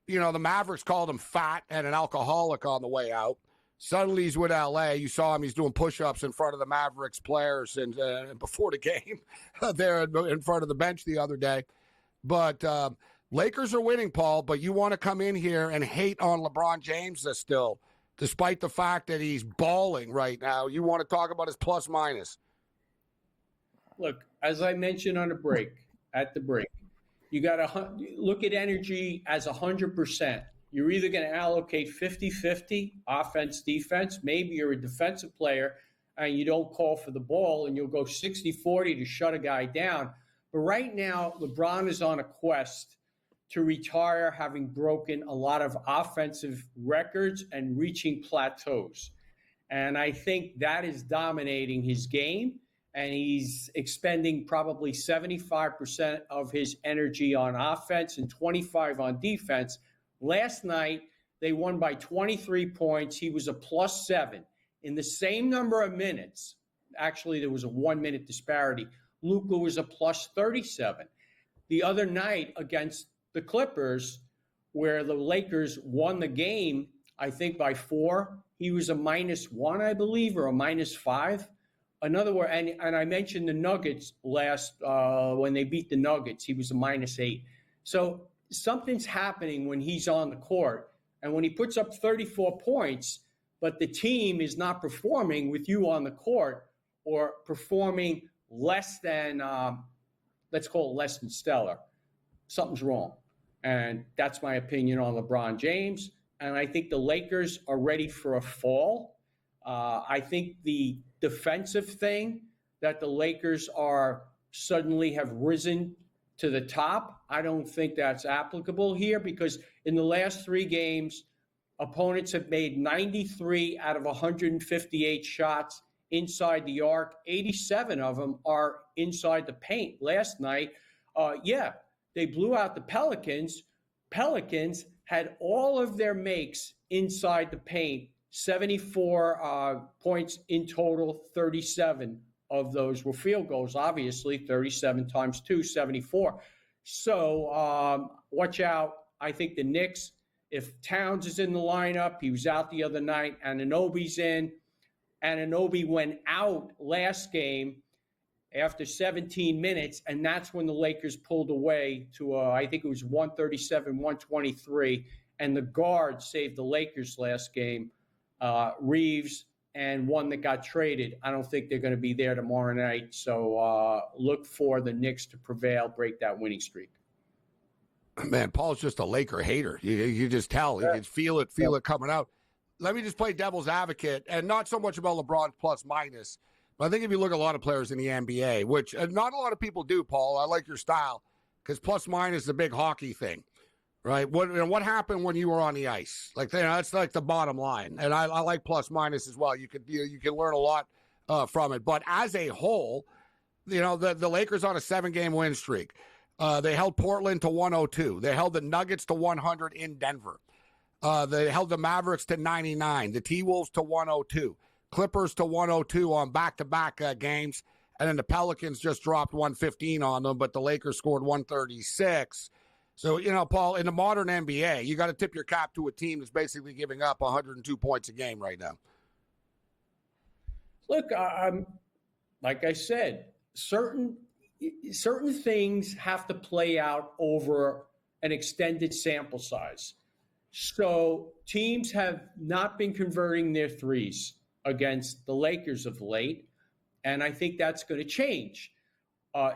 the Mavericks called him fat and an alcoholic on the way out. Suddenly he's with LA. You saw him; he's doing push-ups in front of the Mavericks players and before the game, there in front of the bench the other day. But Lakers are winning, Paul, but you want to come in here and hate on LeBron James still, despite the fact that he's balling right now. You want to talk about his plus-minus. Look, as I mentioned at the break, you got to look at energy as 100%. You're either going to allocate 50-50, offense, defense. Maybe you're a defensive player and you don't call for the ball and you'll go 60-40 to shut a guy down. But right now, LeBron is on a quest to retire, having broken a lot of offensive records and reaching plateaus. And I think that is dominating his game. And he's expending probably 75% of his energy on offense and 25% on defense. Last night, they won by 23 points. He was a +7. In the same number of minutes, actually, there was a 1-minute disparity. Luka was a +37. The other night against the Clippers, where the Lakers won the game, I think by 4, he was a -1, I believe, or a -5. In other words, and I mentioned the Nuggets when they beat the Nuggets, he was a -8. So something's happening when he's on the court. And when he puts up 34 points, but the team is not performing with you on the court or performing less than, let's call it less than stellar, something's wrong. And that's my opinion on LeBron James. And I think the Lakers are ready for a fall. I think the defensive thing that the Lakers are suddenly have risen to the top, I don't think that's applicable here because in the last 3 games, opponents have made 93 out of 158 shots inside the arc. 87 of them are inside the paint. Last night, they blew out the Pelicans. Pelicans had all of their makes inside the paint, 74 points in total, 37 of those were field goals, obviously, 37 times 2, 74. So watch out. I think the Knicks, if Towns is in the lineup, he was out the other night, Anunoby's in. Anunoby went out last game after 17 minutes, and that's when the Lakers pulled away to, I think it was 137-123, and the guard saved the Lakers last game, Reeves, and one that got traded. I don't think they're going to be there tomorrow night, so look for the Knicks to prevail, break that winning streak. Man, Paul's just a Laker hater. You just tell. You can feel it coming out. Let me just play devil's advocate, and not so much about LeBron's plus-minus, but I think if you look at a lot of players in the NBA, which not a lot of people do, Paul, I like your style, because plus-minus is a big hockey thing, right? What happened when you were on the ice? That's like the bottom line, and I like plus-minus as well. You can learn a lot from it. But as a whole, the Lakers on a 7-game win streak. They held Portland to 102. They held the Nuggets to 100 in Denver. They held the Mavericks to 99, the T-Wolves to 102, Clippers to 102 on back-to-back games, and then the Pelicans just dropped 115 on them, but the Lakers scored 136. So, Paul, in the modern NBA, you got to tip your cap to a team that's basically giving up 102 points a game right now. Look, like I said, certain things have to play out over an extended sample size. So teams have not been converting their threes against the Lakers of late, and I think that's going to change.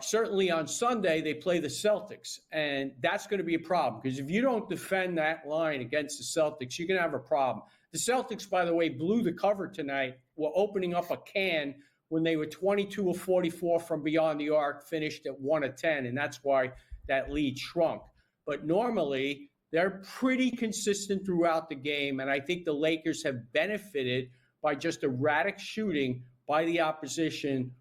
Certainly on Sunday, they play the Celtics, and that's going to be a problem because if you don't defend that line against the Celtics, you're going to have a problem. The Celtics, by the way, blew the cover tonight. Were opening up a can when they were 22 of 44 from beyond the arc, finished at 1 of 10, and that's why that lead shrunk. But normally, they're pretty consistent throughout the game, and I think the Lakers have benefited by just erratic shooting by the opposition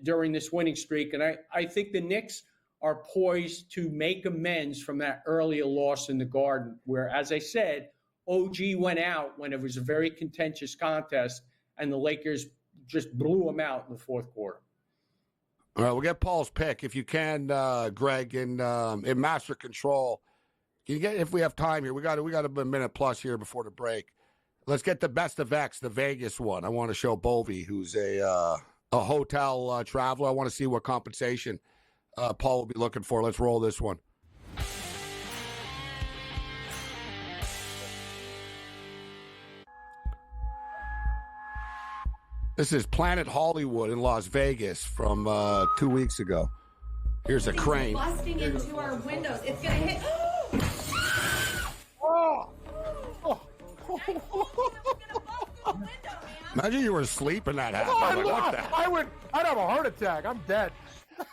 during this winning streak. And I think the Knicks are poised to make amends from that earlier loss in the Garden, where, as I said, OG went out when it was a very contentious contest, and the Lakers just blew them out in the fourth quarter. All right, we'll get Paul's pick if you can, Greg, in master control. Can you get, if we have time here, we got a minute plus here before the break. Let's get the best of X, the Vegas one. I want to show Bovey, who's a hotel traveler. I want to see what compensation Paul will be looking for. Let's roll this one. This is Planet Hollywood in Las Vegas from 2 weeks ago. Here's a crane. Busting into our windows. It's gonna hit. Imagine you were asleep and that happened. Oh, Like, what the? I'd have a heart attack. I'm dead.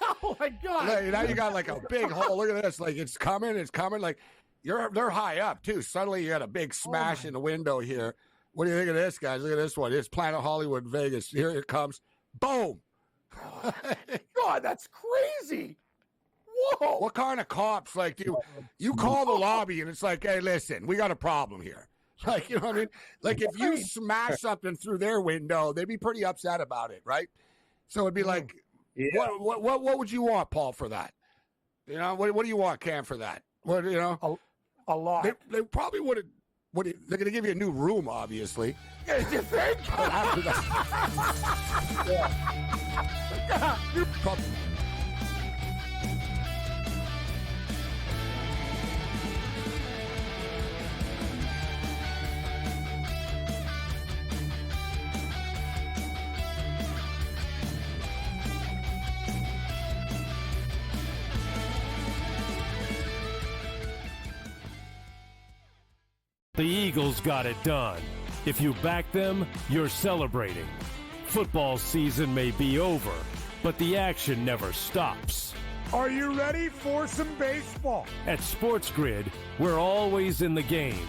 Oh my God! Now you got like a big hole. Look at this. Like it's coming. Like they're high up too. Suddenly you got a big smash in the window here. What do you think of this, guys? Look at this one. It's Planet Hollywood, Vegas. Here it comes. Boom. God, that's crazy. Whoa. What kind of cops, like, you call the lobby and it's like, hey, listen, we got a problem here. Like, you know what I mean? Like, if you smash something through their window, they'd be pretty upset about it, right? So it'd be like, what would you want, Paul, for that? You know, what do you want, Cam, for that? What, you know? A lot. They probably would have. They're going to give you a new room, obviously. Yeah, you think? But after that, The Eagles got it done. If you back them, you're celebrating. Football season may be over, but the action never stops. Are you ready for some baseball? At SportsGrid, we're always in the game.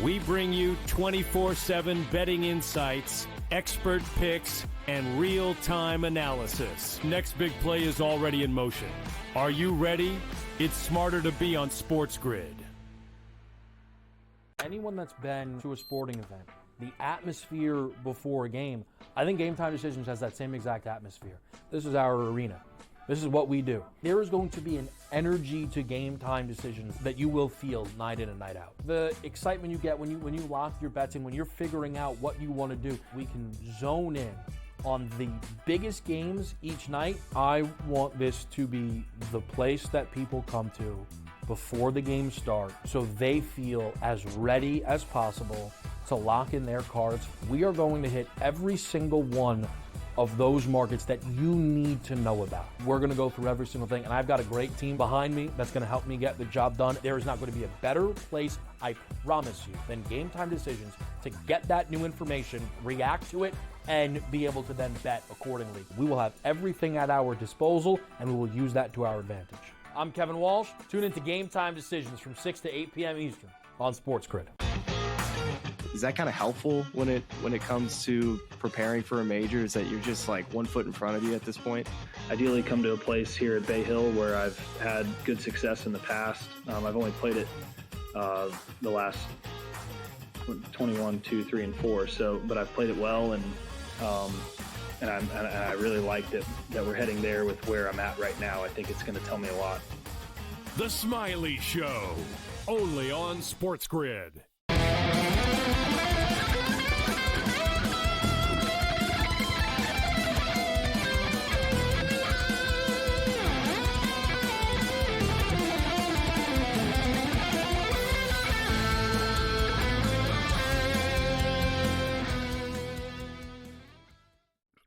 We bring you 24/7 betting insights, expert picks, and real-time analysis. Next big play is already in motion. Are you ready? It's smarter to be on SportsGrid. Anyone that's been to a sporting event, the atmosphere before a game, I think Game Time Decisions has that same exact atmosphere. This is our arena. This is what we do. There is going to be an energy to Game Time Decisions that you will feel night in and night out. The excitement you get when you lock your bets in, when you're figuring out what you want to do, we can zone in on the biggest games each night. I want this to be the place that people come to before the games start so they feel as ready as possible to lock in their cards. We are going to hit every single one of those markets that you need to know about. We're going to go through every single thing, and I've got a great team behind me that's going to help me get the job done. There is not going to be a better place, I promise you, than Game Time Decisions to get that new information, react to it, and be able to then bet accordingly. We will have everything at our disposal, and we will use that to our advantage. I'm Kevin Walsh. Tune into Game Time Decisions from 6 to 8 p.m. Eastern on SportsGrid. Is that kind of helpful when it comes to preparing for a major? Is that you're just like 1 foot in front of you at this point? Ideally come to a place here at Bay Hill where I've had good success in the past. I've only played it the last 21, 2, 3, and 4. So, but I've played it well, and I really liked it that we're heading there with where I'm at right now. I think it's going to tell me a lot. The Smiley Show, only on SportsGrid.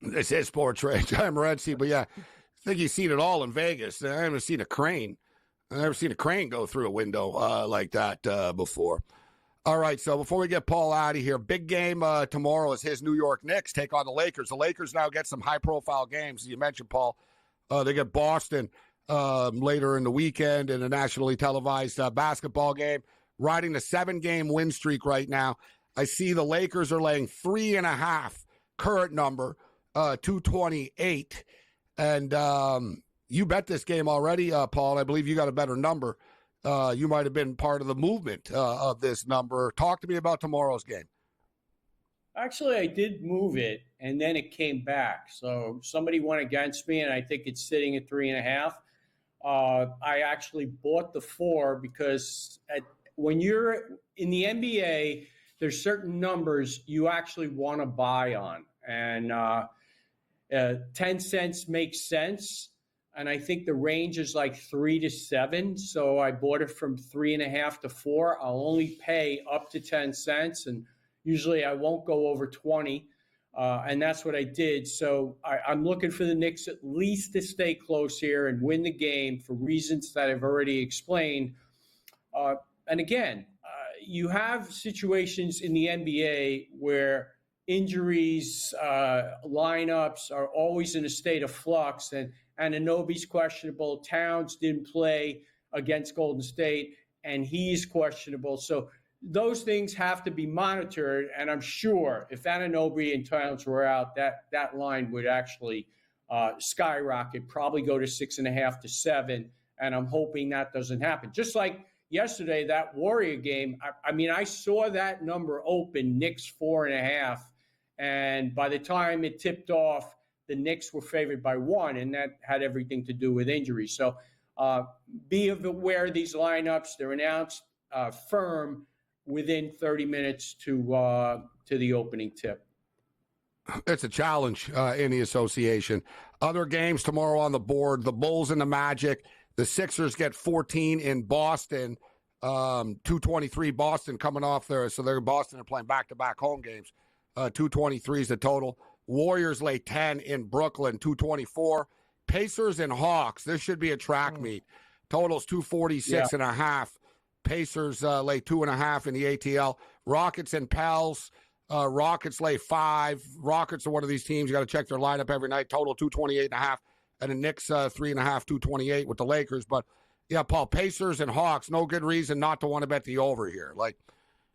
This is SportsRage. I'm Morency, but yeah, I think you've seen it all in Vegas. I haven't seen a crane. I've never seen a crane go through a window like that before. All right, so before we get Paul out of here, big game tomorrow is his New York Knicks take on the Lakers. The Lakers now get some high-profile games. As you mentioned, Paul, they get Boston later in the weekend in a nationally televised basketball game, riding the 7-game win streak right now. I see the Lakers are laying 3.5, current number, 228. And, You bet this game already, Paul. I believe you got a better number. You might have been part of the movement of this number. Talk to me about tomorrow's game. Actually, I did move it, and then it came back. So somebody went against me, and I think it's sitting at 3.5. I actually bought the 4 because when you're in the NBA, there's certain numbers you actually want to buy on. And 10 cents makes sense. And I think the range is like 3 to 7. So I bought it from 3.5 to 4. I'll only pay up to 10 cents. And usually I won't go over 20. And that's what I did. So I'm looking for the Knicks at least to stay close here and win the game for reasons that I've already explained. And again, you have situations in the NBA where injuries, lineups are always in a state of flux. And Anunoby's questionable. Towns didn't play against Golden State, and he's questionable. So those things have to be monitored, and I'm sure if Anunoby and Towns were out, that line would actually skyrocket, probably go to 6.5 to 7, and I'm hoping that doesn't happen. Just like yesterday, that Warrior game, I mean, I saw that number open, Knicks 4.5, and by the time it tipped off, the Knicks were favored by 1, and that had everything to do with injuries. So be aware of these lineups. They're announced firm within 30 minutes to the opening tip. It's a challenge in the association. Other games tomorrow on the board, the Bulls and the Magic. The Sixers get 14 in Boston, 223 Boston coming off there. So they're Boston are playing back-to-back home games. 223 is the total. Warriors lay 10 in Brooklyn, 224. Pacers and Hawks. This should be a track meet. Total's 246 and a half. Pacers lay 2.5 in the ATL. Rockets and Pels. Rockets lay 5. Rockets are one of these teams. You got to check their lineup every night. Total 228 and a half. And the Knicks 3.5, 228 with the Lakers. But yeah, Paul, Pacers and Hawks. No good reason not to want to bet the over here. Like,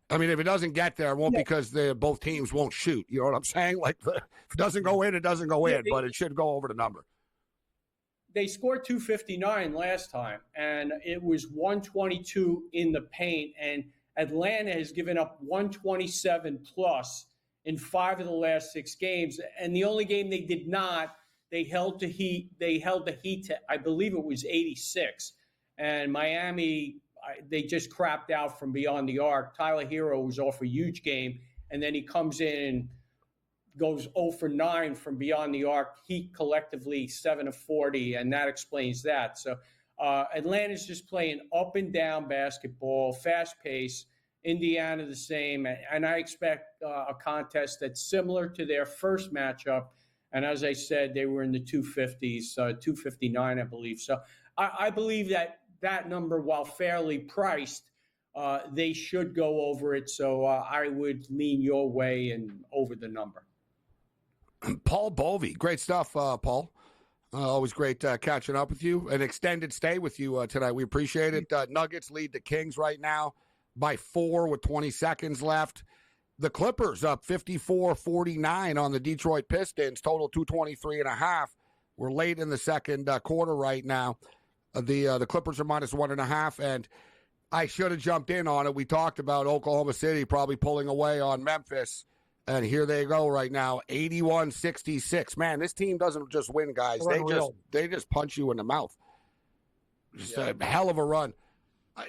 I mean, if it doesn't get there, it won't because both teams won't shoot. You know what I'm saying? Like, if it doesn't go in, it doesn't go in. But it should go over the number. They scored 259 last time, and it was 122 in the paint. And Atlanta has given up 127 plus in 5 of the last 6 games. And the only game they did not, they held the Heat to, I believe it was 86. And Miami, they just crapped out from beyond the arc. Tyler Hero was off a huge game, and then he comes in and goes 0 for 9 from beyond the arc. Heat collectively 7 of 40, and that explains that. So Atlanta's just playing up and down basketball, fast pace. Indiana the same, and I expect a contest that's similar to their first matchup. And as I said, they were in the 250s, 259, I believe. So I believe that number, while fairly priced, they should go over it. So I would lean your way and over the number. Paul Bovey, great stuff, Paul. Always great catching up with you. An extended stay with you tonight. We appreciate it. Nuggets lead the Kings right now by 4 with 20 seconds left. The Clippers up 54-49 on the Detroit Pistons, total 223.5. We're late in the second quarter right now. The Clippers are minus 1.5, and I should have jumped in on it. We talked about Oklahoma City probably pulling away on Memphis, and here they go right now, 81-66. Man, this team doesn't just win, guys. They just punch you in the mouth. Just a hell of a run.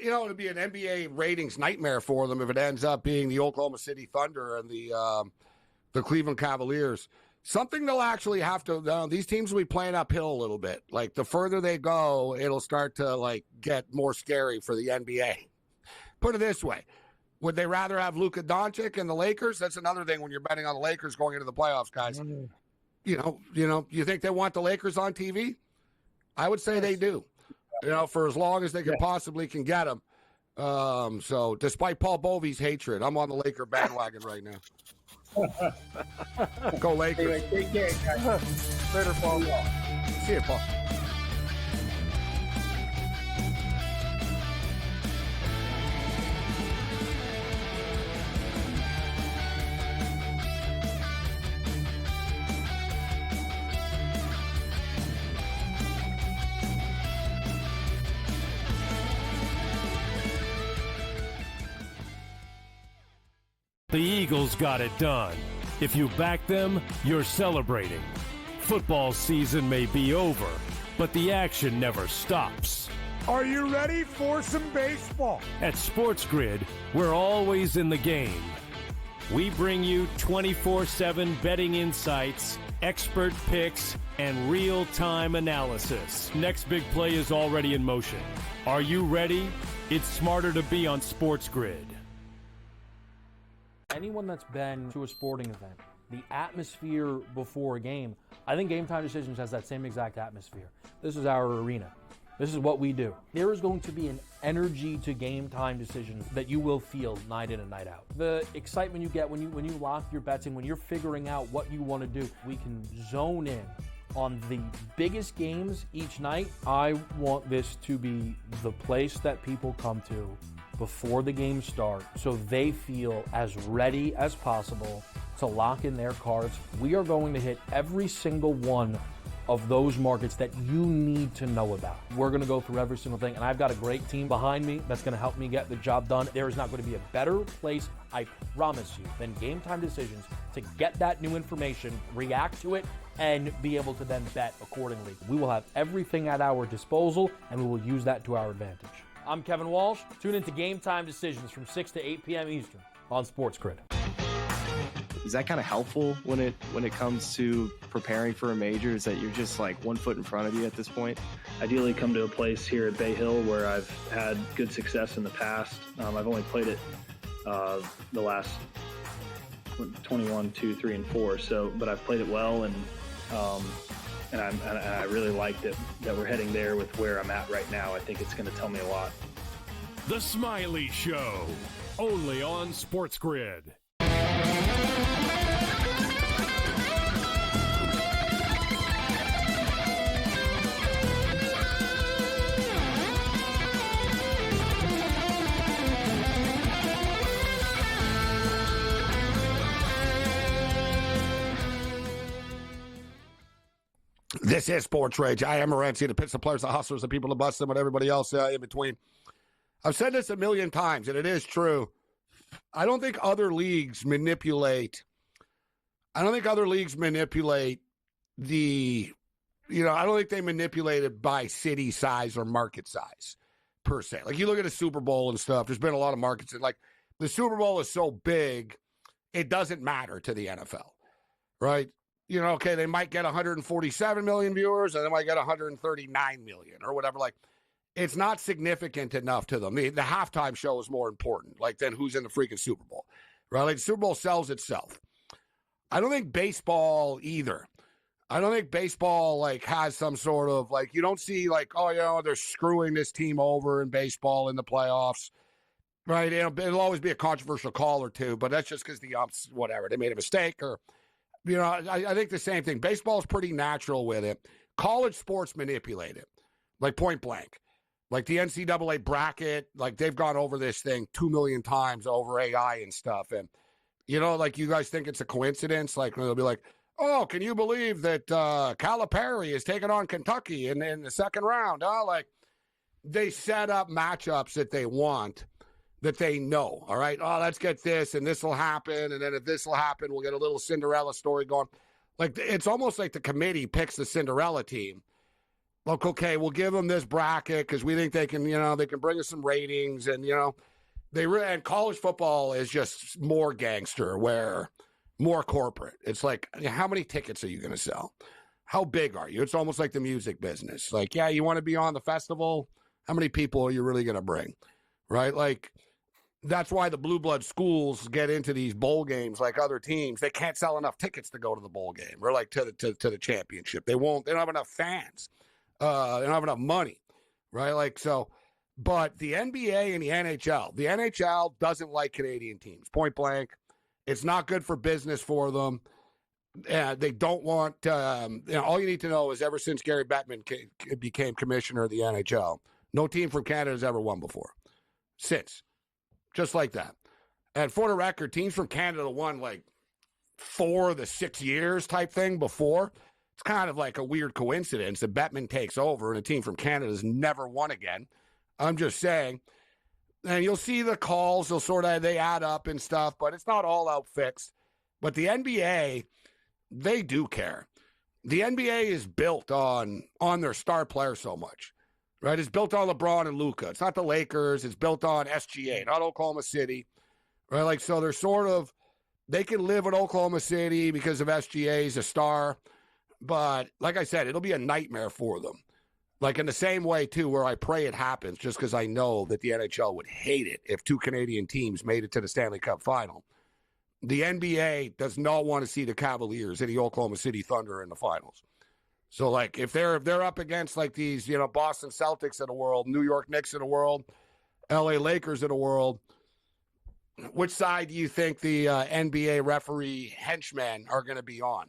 You know, it'd be an NBA ratings nightmare for them if it ends up being the Oklahoma City Thunder and the Cleveland Cavaliers. Something they'll actually have to. These teams will be playing uphill a little bit. Like the further they go, it'll start to like get more scary for the NBA. Put it this way: would they rather have Luka Doncic and the Lakers? That's another thing when you're betting on the Lakers going into the playoffs, guys. You think they want the Lakers on TV? I would say they do. You know, for as long as they can possibly get them. So despite Paul Bovey's hatred, I'm on the Laker bandwagon right now. Go Lakers. Anyway, take care, guys. Later, Paul. See you, Paul. The Eagles got it done. If you back them, you're celebrating. Football season may be over, but the action never stops. Are you ready for some baseball? At SportsGrid, we're always in the game. We bring you 24/7 betting insights, expert picks, and real-time analysis. Next big play is already in motion. Are you ready? It's smarter to be on SportsGrid. Anyone that's been to a sporting event, the atmosphere before a game, I think Game Time Decisions has that same exact atmosphere. This is our arena. This is what we do. There is going to be an energy to Game Time Decisions that you will feel night in and night out. The excitement you get when you lock your bets in, when you're figuring out what you want to do, we can zone in on the biggest games each night. I want this to be the place that people come to before the games start so they feel as ready as possible to lock in their cards. We are going to hit every single one of those markets that you need to know about. We're going to go through every single thing, and I've got a great team behind me that's going to help me get the job done. There is not going to be a better place, I promise you, than Game Time Decisions to get that new information, react to it, and be able to then bet accordingly. We will have everything at our disposal, and we will use that to our advantage. I'm Kevin Walsh. Tune into Game Time Decisions from 6 to 8 p.m. Eastern on SportsGrid. Is that kind of helpful when it comes to preparing for a major? Is that you're just like 1 foot in front of you at this point? Ideally come to a place here at Bay Hill where I've had good success in the past. I've only played it the last 21, 2, 3, and 4. So, but I've played it well, and I really liked it that we're heading there with where I'm at right now. I think it's going to tell me a lot. The Smiley Show, only on SportsGrid. This is SportsRage. I am Morency, the pits, the players, the hustlers, the people, the bust them, and everybody else in between. I've said this a million times, and it is true. I don't think other leagues manipulate. I don't think they manipulate it by city size or market size, per se. Like, you look at a Super Bowl and stuff, there's been a lot of markets. Like, the Super Bowl is so big, it doesn't matter to the NFL, right? You know, okay, they might get 147 million viewers, and they might get 139 million or whatever. Like, it's not significant enough to them. The halftime show is more important, like, than who's in the freaking Super Bowl, right? Like, the Super Bowl sells itself. I don't think baseball either. I don't think baseball, like, has some sort of, like, you don't see, like, oh, you know, they're screwing this team over in baseball in the playoffs, right? It'll always be a controversial call or two, but that's just because the umps, whatever, they made a mistake or, you know, I think the same thing. Baseball is pretty natural with it. College sports manipulate it, like point blank. Like the NCAA bracket, like they've gone over this thing 2 million times over AI and stuff. And, you know, like, you guys think it's a coincidence? Like, they'll be like, oh, can you believe that Calipari is taking on Kentucky in the second round? Like, they set up matchups that they want, that they know, all right? Oh, let's get this, and this will happen, and then if this will happen, we'll get a little Cinderella story going. Like, it's almost like the committee picks the Cinderella team. Like, okay, we'll give them this bracket because we think they can, you know, they can bring us some ratings, and, you know, and college football is just more gangster, where more corporate. It's like, how many tickets are you going to sell? How big are you? It's almost like the music business. Like, yeah, you want to be on the festival? How many people are you really going to bring, right? Like, that's why the blue blood schools get into these bowl games like other teams. They can't sell enough tickets to go to the bowl game or like to the championship. They don't have enough fans. They don't have enough money, right? Like, so, but the NBA and the NHL doesn't like Canadian teams, point blank. It's not good for business for them. They don't want, all you need to know is ever since Gary Bettman became commissioner of the NHL, no team from Canada has ever won before. Since. Just like that. And for the record, teams from Canada won like 4 of the 6 years type thing before. It's kind of like a weird coincidence that Bettman takes over and a team from Canada has never won again. I'm just saying, And you'll see the calls, they add up and stuff, but it's not all out fixed. But the NBA, they do care. The NBA is built on their star players so much, right? It's built on LeBron and Luka. It's not the Lakers. It's built on SGA, not Oklahoma City, right? Like, so they're they can live in Oklahoma City because of SGA's a star. But like I said, it'll be a nightmare for them. Like in the same way, too, where I pray it happens just because I know that the NHL would hate it if 2 Canadian teams made it to the Stanley Cup final. The NBA does not want to see the Cavaliers and the Oklahoma City Thunder in the finals. So, like, if they're up against, like, these, Boston Celtics of the world, New York Knicks of the world, LA Lakers of the world, which side do you think the NBA referee henchmen are going to be on?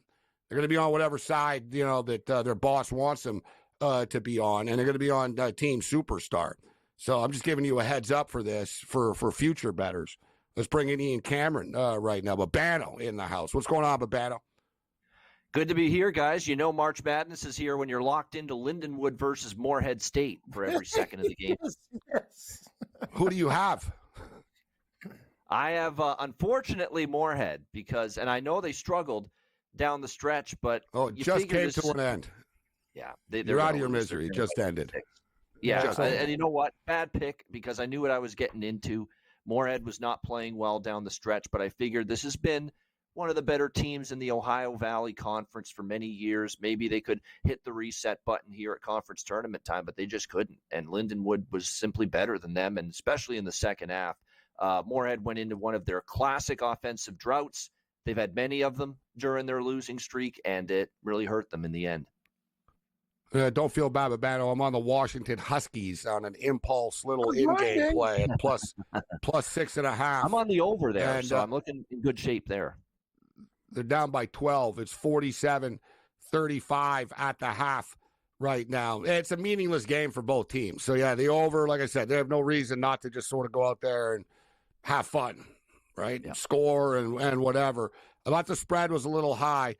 They're going to be on whatever side, that their boss wants them to be on, and they're going to be on Team Superstar. So I'm just giving you a heads up for this, for future bettors. Let's bring in Ian Cameron right now. Babano in the house. What's going on, Babano? Good to be here, guys. March Madness is here when you're locked into Lindenwood versus Moorhead State for every second of the game. Yes. Who do you have? I have, unfortunately, Moorhead, and I know they struggled down the stretch, but it just came to an end. Yeah. You're out of your misery. It just ended. Yeah, and you know what? Bad pick, because I knew what I was getting into. Moorhead was not playing well down the stretch, but I figured this has been one of the better teams in the Ohio Valley Conference for many years. Maybe they could hit the reset button here at conference tournament time, but they just couldn't. And Lindenwood was simply better than them, and especially in the second half. Moorhead went into one of their classic offensive droughts. They've had many of them during their losing streak, and it really hurt them in the end. Don't feel bad, Babano. I'm on the Washington Huskies on an impulse little in-game play at plus 6.5. I'm on the over there, so I'm looking in good shape there. They're down by 12. It's 47-35 at the half right now. It's a meaningless game for both teams. So, yeah, the over, like I said, they have no reason not to just sort of go out there and have fun, right? Yeah. Score and whatever. I thought the spread was a little high.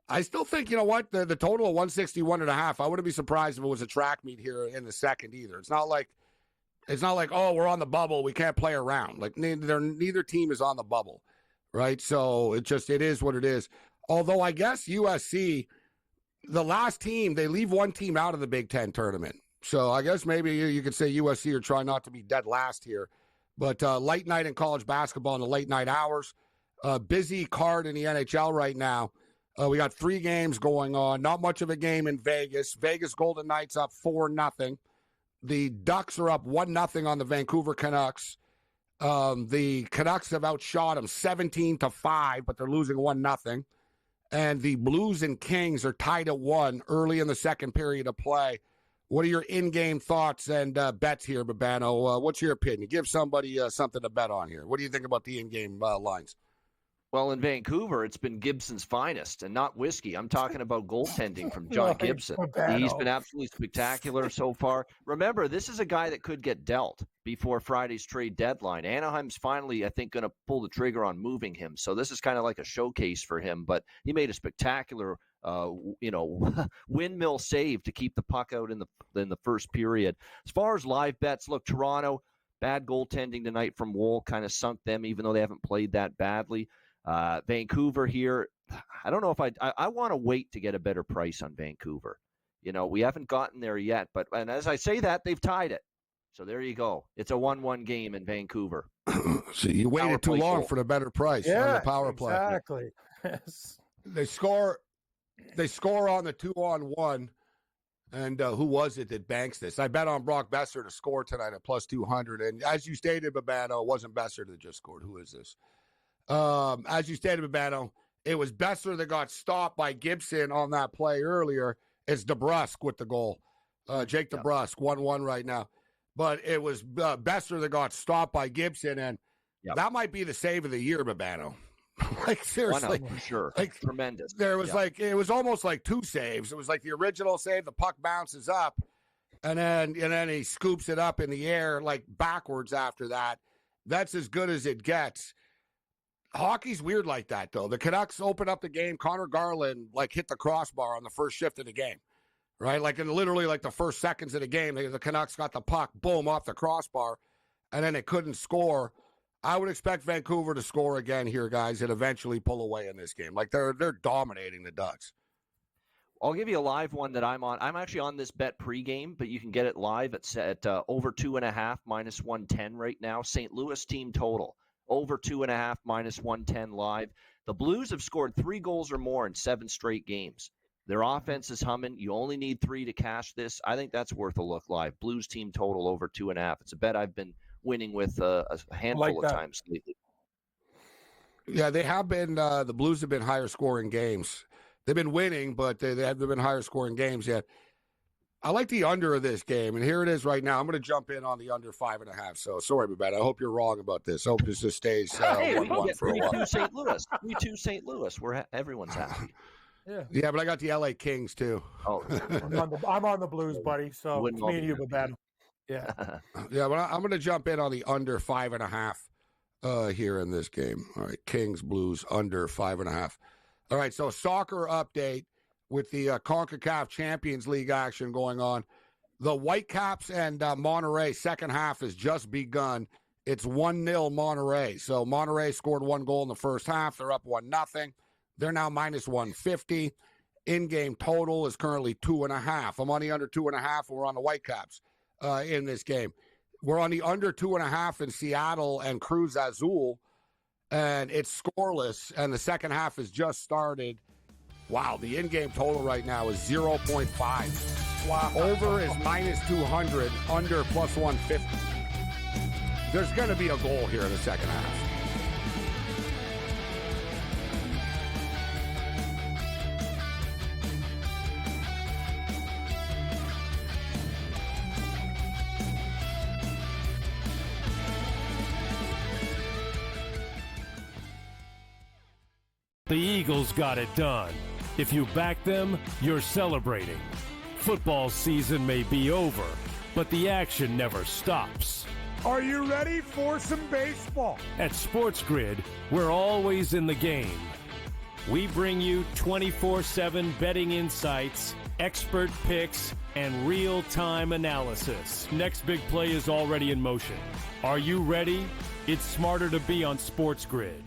I still think, you know what, the total of 161.5, I wouldn't be surprised if it was a track meet here in the second either. It's not like, oh, we're on the bubble, we can't play around. Like, neither team is on the bubble, right? So it is what it is. Although I guess USC, the last team, they leave one team out of the Big Ten tournament. So I guess maybe you could say USC are trying not to be dead last here. But late night in college basketball in the late night hours. Busy card in the NHL right now. We got 3 games going on. Not much of a game in Vegas. Vegas Golden Knights up 4-0. The Ducks are up 1-0 on the Vancouver Canucks. The Canucks have outshot them 17-5, but they're losing 1-0. And the Blues and Kings are tied at 1 early in the second period of play. What are your in-game thoughts and bets here, Babano? What's your opinion? Give somebody something to bet on here. What do you think about the in-game lines? Well, in Vancouver, it's been Gibson's finest, and not whiskey. I'm talking about goaltending from John Gibson. He's been absolutely spectacular so far. Remember, this is a guy that could get dealt before Friday's trade deadline. Anaheim's finally, I think, going to pull the trigger on moving him. So this is kind of like a showcase for him. But he made a spectacular, windmill save to keep the puck out in the first period. As far as live bets, look, Toronto, bad goaltending tonight from Woll kind of sunk them, even though they haven't played that badly. Vancouver here, I don't know if I want to wait to get a better price on Vancouver. We haven't gotten there yet, and as I say that, they've tied it. So there you go. It's a 1-1 game in Vancouver. So you waited too long for the better price on the power play. Exactly. Yes. They score on the 2-on-1. And who was it that banks this? I bet on Brock Besser to score tonight at plus 200. And as you stated, Babano, it wasn't Besser that just scored. Who is this? As you stated, Babano, it was Besser that got stopped by Gibson on that play earlier. It's DeBrusk with the goal. Jake DeBrusk, 1-1 right now. But it was Besser that got stopped by Gibson, and that might be the save of the year, Babano. Like, seriously. For sure. Like, tremendous. There was it was almost like 2 saves. It was like the original save, the puck bounces up, and then he scoops it up in the air, like backwards after that. That's as good as it gets. Hockey's weird like that, though. The Canucks open up the game. Connor Garland, hit the crossbar on the first shift of the game, right? In literally, the first seconds of the game, the Canucks got the puck, boom, off the crossbar. and then it couldn't score. I would expect Vancouver to score again here, guys, and eventually pull away in this game. Like they're dominating the Ducks. I'll give you a live one that I'm on. I'm actually on this bet pregame, but you can get it live. It's at over 2.5 minus 110 right now. St. Louis team total over 2.5 minus 110 live. The Blues have scored 3 goals or more in 7 straight games. Their offense is humming. You only need 3 to cash this. I think that's worth a look live. Blues team total over 2.5. It's a bet I've been winning with a handful of times lately. Yeah, they have been. The Blues have been higher scoring games. They've been winning, but they've been higher scoring games yet. I like the under of this game, and here it is right now. I'm going to jump in on the under 5.5. So sorry about it. I hope you're wrong about this. I hope this just stays hey, we 1-1 can get for a while. 3-2 St. Louis. 3-2 St. Louis. Everyone's happy. Yeah, but I got the LA Kings too. Oh, I'm on the Blues, buddy. So it's me and you, but bad. Yeah. Yeah, but I'm going to jump in on the under 5.5 here in this game. All right, Kings, Blues, under 5.5. All right, so soccer update with the CONCACAF Champions League action going on. The Whitecaps and Monterrey second half has just begun. It's 1-0 Monterrey. So Monterrey scored 1 goal in the first half. They're up 1-0. They're now minus 150. In-game total is currently 2.5. I'm on the under 2.5. We're on the Whitecaps in this game. We're on the under 2.5 in Seattle and Cruz Azul, and it's scoreless, and the second half has just started. Wow, the in-game total right now is 0.5. Wow. Over is minus 200, under plus 150. There's going to be a goal here in the second half. The Eagles got it done. If you back them, you're celebrating. Football season may be over, but the action never stops. Are you ready for some baseball? At SportsGrid, we're always in the game. We bring you 24/7 betting insights, expert picks, and real-time analysis. Next big play is already in motion. Are you ready? It's smarter to be on SportsGrid.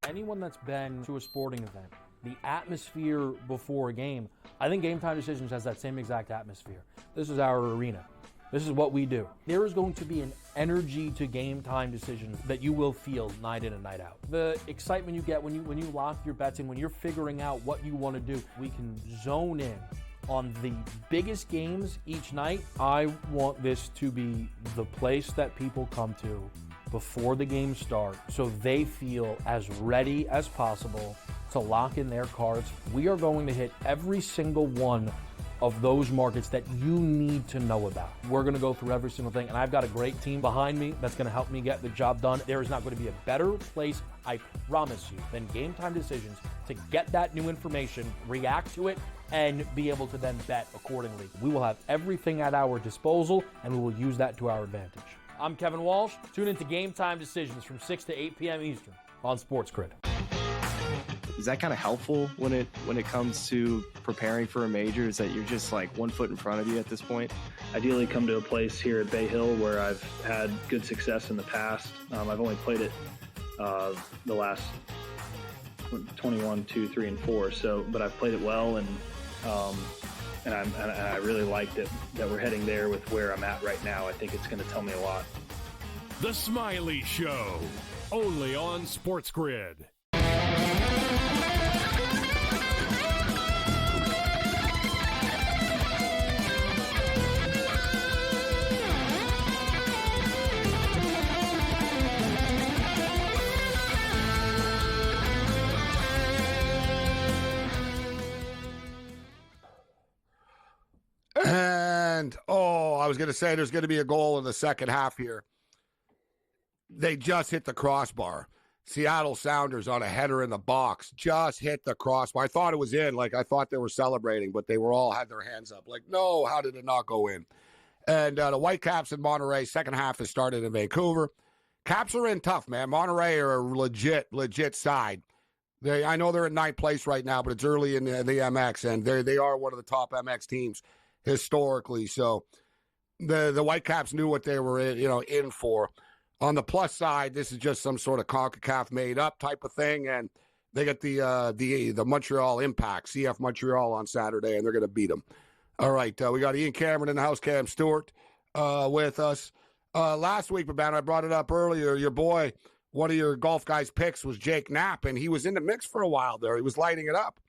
Anyone that's been to a sporting event, the atmosphere before a game, I think Game Time Decisions has that same exact atmosphere. This is our arena. This is what we do. There is going to be an energy to Game Time Decisions that you will feel night in and night out. The excitement you get when you lock your bets in, when you're figuring out what you want to do, we can zone in on the biggest games each night. I want this to be the place that people come to before the games start so they feel as ready as possible to lock in their cards. We are going to hit every single one of those markets that you need to know about. We're going to go through every single thing, and I've got a great team behind me that's going to help me get the job done. There is not going to be a better place, I promise you, than Game Time Decisions to get that new information, react to it, and be able to then bet accordingly. We will have everything at our disposal, and we will use that to our advantage. I'm Kevin Walsh. Tune into Game Time Decisions from 6 to 8 p.m. Eastern on SportsGrid. Is that kind of helpful when it comes to preparing for a major? Is that you're just like 1 foot in front of you at this point? Ideally come to a place here at Bay Hill where I've had good success in the past. I've only played it the last 21, 2, 3, and 4. So, but I've played it well, and I really like that we're heading there with where I'm at right now. I think it's going to tell me a lot. The Smiley Show, only on SportsGrid. And, I was going to say there's going to be a goal in the second half here. They just hit the crossbar. Seattle Sounders on a header in the box just hit the crossbar. I thought it was in. I thought they were celebrating, but they all had their hands up. No, how did it not go in? And the Whitecaps in Monterrey, second half has started in Vancouver. Caps are in tough, man. Monterrey are a legit side. I know they're in 9th place right now, but it's early in the MX, and they are one of the top MX teams historically. So the Whitecaps knew what they were in for. On the plus side, this is just some sort of CONCACAF made up type of thing, and they got the Montreal Impact, CF Montreal on Saturday, and they're going to beat them. All right, we got Ian Cameron in the house, Cam Stewart with us. Last week, Babano, I brought it up earlier. Your boy, one of your golf guys' picks was Jake Knapp, and he was in the mix for a while there. He was lighting it up.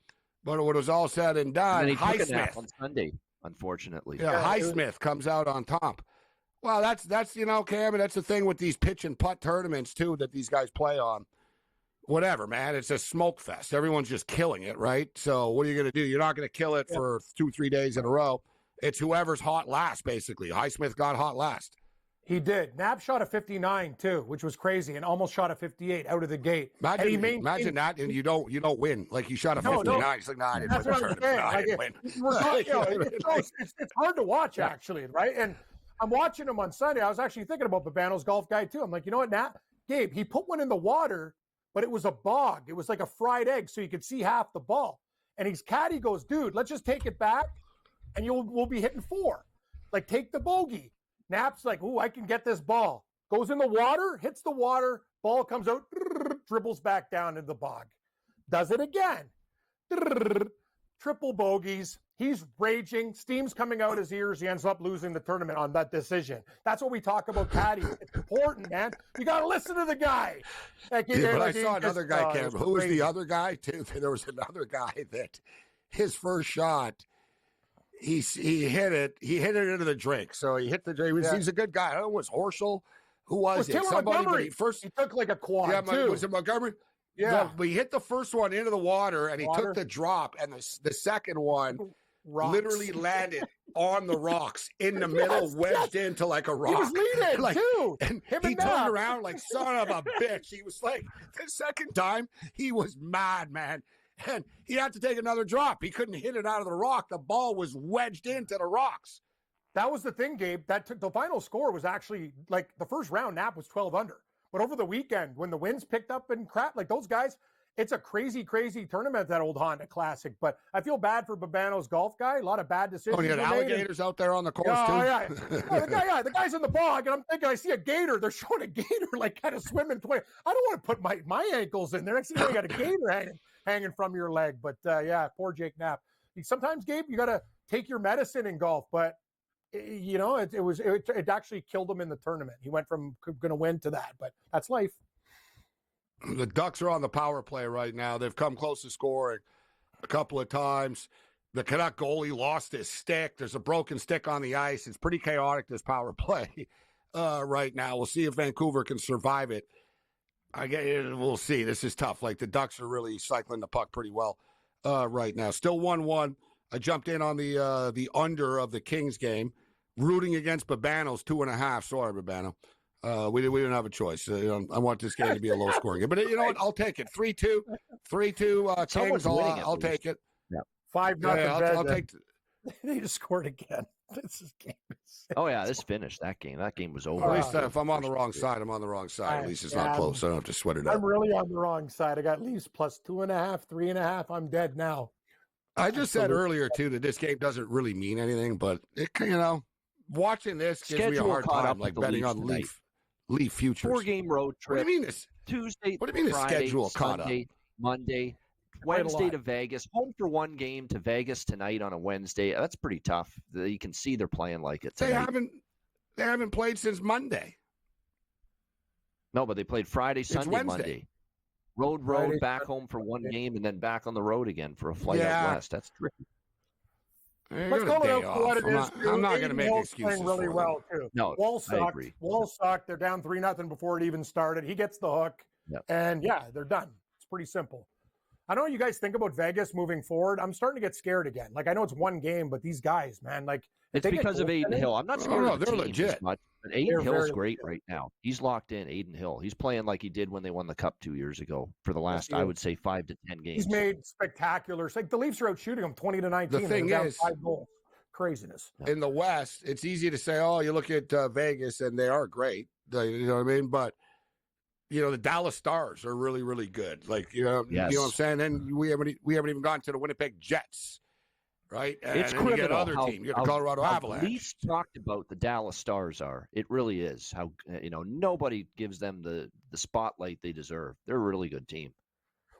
But when it was all said and done, and then he took a nap on Sunday, unfortunately. Yeah, Highsmith comes out on top. Well, that's Cam, and that's the thing with these pitch and putt tournaments, too, that these guys play on. Whatever, man. It's a smoke fest. Everyone's just killing it, right? So what are you going to do? You're not going to kill it for 2-3 days in a row. It's whoever's hot last, basically. Highsmith got hot last. He did. Knapp shot a 59 too, which was crazy, and almost shot a 58 out of the gate. Imagine that, and you don't win. Like you shot a 59. No. He's like, nah, I didn't That's win. what I'm saying. I didn't win. It's hard to watch, actually, right? And I'm watching him on Sunday. I was actually thinking about Babano's golf guy too. I'm like, you know what, Gabe, he put one in the water, but it was a bog. It was like a fried egg, so you could see half the ball. And his caddy goes, dude, let's just take it back, and we'll be hitting 4. Like, take the bogey. Knapp's like, ooh, I can get this ball. Goes in the water, hits the water, ball comes out, dribbles back down into the bog. Does it again. Triple bogeys. He's raging. Steam's coming out his ears. He ends up losing the tournament on that decision. That's what we talk about caddy. It's important, man. You got to listen to the guy. I saw another guy, Cam. Who was the other guy, too? There was another guy that his first shot, he hit it into the drink. So he hit the drink. He's a good guy. I don't know, was Horschel? Who was it? Somebody, he took like a quad, too. Was it Montgomery? Yeah. No, but he hit the first one into the water, and he took the drop, and the second one literally landed on the rocks in the middle, wedged into like a rock. He was leading, too. And he turned around like, son of a bitch. He was like, the second time, he was mad, man. And he had to take another drop. He couldn't hit it out of the rock. The ball was wedged into the rocks. That was the thing, Gabe. The final score was actually, like, the first round, Knapp was 12 under. But over the weekend, when the winds picked up and crap, like those guys, it's a crazy, crazy tournament, that old Honda Classic. But I feel bad for Babano's golf guy. A lot of bad decisions. Oh, you had alligators out there on the course, too? Yeah. The guy's in the bog, and I'm thinking, I see a gator. They're showing a gator, like, kind of swimming. I don't want to put my ankles in there. Next thing you know, you got a gator hanging from your leg. But, poor Jake Knapp. Sometimes, Gabe, you got to take your medicine in golf, but it actually killed him in the tournament. He went from going to win to that, but that's life. The Ducks are on the power play right now. They've come close to scoring a couple of times. The Canuck goalie lost his stick. There's a broken stick on the ice. It's pretty chaotic, this power play right now. We'll see if Vancouver can survive it. We'll see. This is tough. Like, the Ducks are really cycling the puck pretty well right now. Still 1-1. I jumped in on the under of the Kings game. Rooting against Babano's 2.5. Sorry, Babano. We didn't have a choice. I want this game to be a low-scoring game. But you know what? I'll take it. 3-2. 3-2 Kings. I'll take it. Yeah. 5-0. Yeah, I'll take They just scored again. This game is Oh, yeah, this finished that game. That game was over. At least if I'm on the wrong side, I'm on the wrong side. At least it's not close. I don't have to sweat it out. I'm really on the wrong side. I got Leafs plus 2.5, 3.5. I'm dead now. I just said earlier, too, that this game doesn't really mean anything, but, watching this gives me a hard time, like betting on Leaf futures. 4-game road trip. What do you mean this? Tuesday, what do you mean Friday, the schedule caught up? Monday, Wednesday to Vegas. Home for one game to Vegas tonight on a Wednesday. That's pretty tough. You can see they're playing like it tonight. They haven't played since Monday. No, but they played Friday, Sunday, Wednesday. Monday. Road, back home for one game, and then back on the road again for a flight out west. That's tricky. Let's call it out for what it is. I'm not going to make excuses. Playing really well too. No, I agree. Wall sucked. They're down 3-0 before it even started. He gets the hook, and they're done. It's pretty simple. I don't know what you guys think about Vegas moving forward. I'm starting to get scared again. Like, I know it's one game, but these guys, man, like it's because of Aiden Hill. I'm not scared of the they're team legit. As much, but Aiden Hill's great right now. He's locked in. Aiden Hill. He's playing like he did when they won the Cup 2 years ago for the last, I would say, 5 to 10 games. He's made spectacular. It's like the Leafs are out shooting him 20-19. The thing is, 5 goals. Craziness. In the West, it's easy to say, oh, you look at Vegas, and they are great. You know what I mean? But, the Dallas Stars are really, really good. Like, you know what I'm saying? And we haven't even gone to the Winnipeg Jets, right? It's and you get criminal other how, team. You get the Colorado how Avalanche. The Leafs talked about the Dallas Stars are. It really is how nobody gives them the spotlight they deserve. They're a really good team.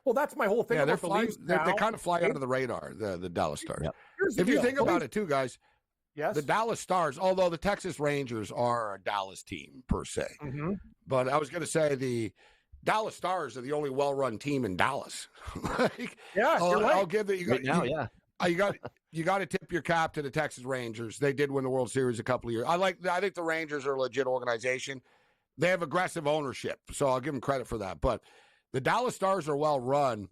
Well, that's my whole thing. Yeah, about the Leafs they now. kind of fly under the radar, the Dallas Stars. Yep. If you think about it, too, guys, yes, the Dallas Stars, although the Texas Rangers are a Dallas team per se, but I was going to say the Dallas Stars are the only well-run team in Dallas. I'll give it. You got to tip your cap to the Texas Rangers. They did win the World Series a couple of years. I think the Rangers are a legit organization. They have aggressive ownership, so I'll give them credit for that. But the Dallas Stars are well-run.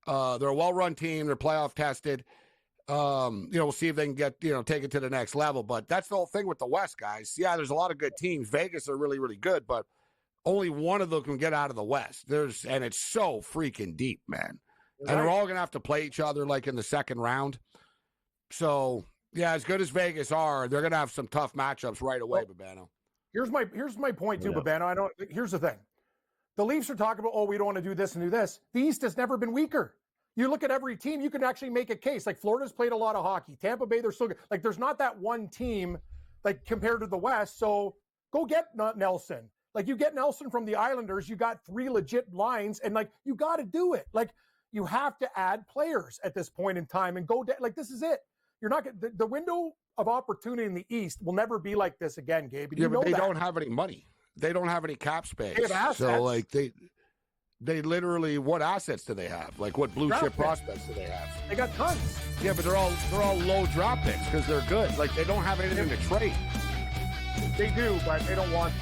They're a well-run team. They're playoff tested. We'll see if they can get, take it to the next level. But that's the whole thing with the West, guys. Yeah, there's a lot of good teams. Vegas are really, really good, but only one of them can get out of the West. And it's so freaking deep, man. And they're all going to have to play each other like in the second round. So, yeah, as good as Vegas are, they're going to have some tough matchups right away, Babano. Here's my point too, Babano. Here's the thing. The Leafs are talking about, we don't want to do this and do this. The East has never been weaker. You look at every team, you can actually make a case. Like Florida's played a lot of hockey. Tampa Bay, they're still good. Like there's not that one team like compared to the West. So go get Nelson. Like you get Nelson from the Islanders, you got 3 legit lines, and like you got to do it. Like you have to add players at this point in time and go like this is it. You're not the window of opportunity in the East will never be like this again, Gabe. Yeah, but they don't have any money. They don't have any cap space. They have assets. So like they literally, what assets do they have? Like what blue chip prospects do they have? They got tons. Yeah, but they're all low drop picks because they're good. Like they don't have anything to trade. They do, but they don't want to.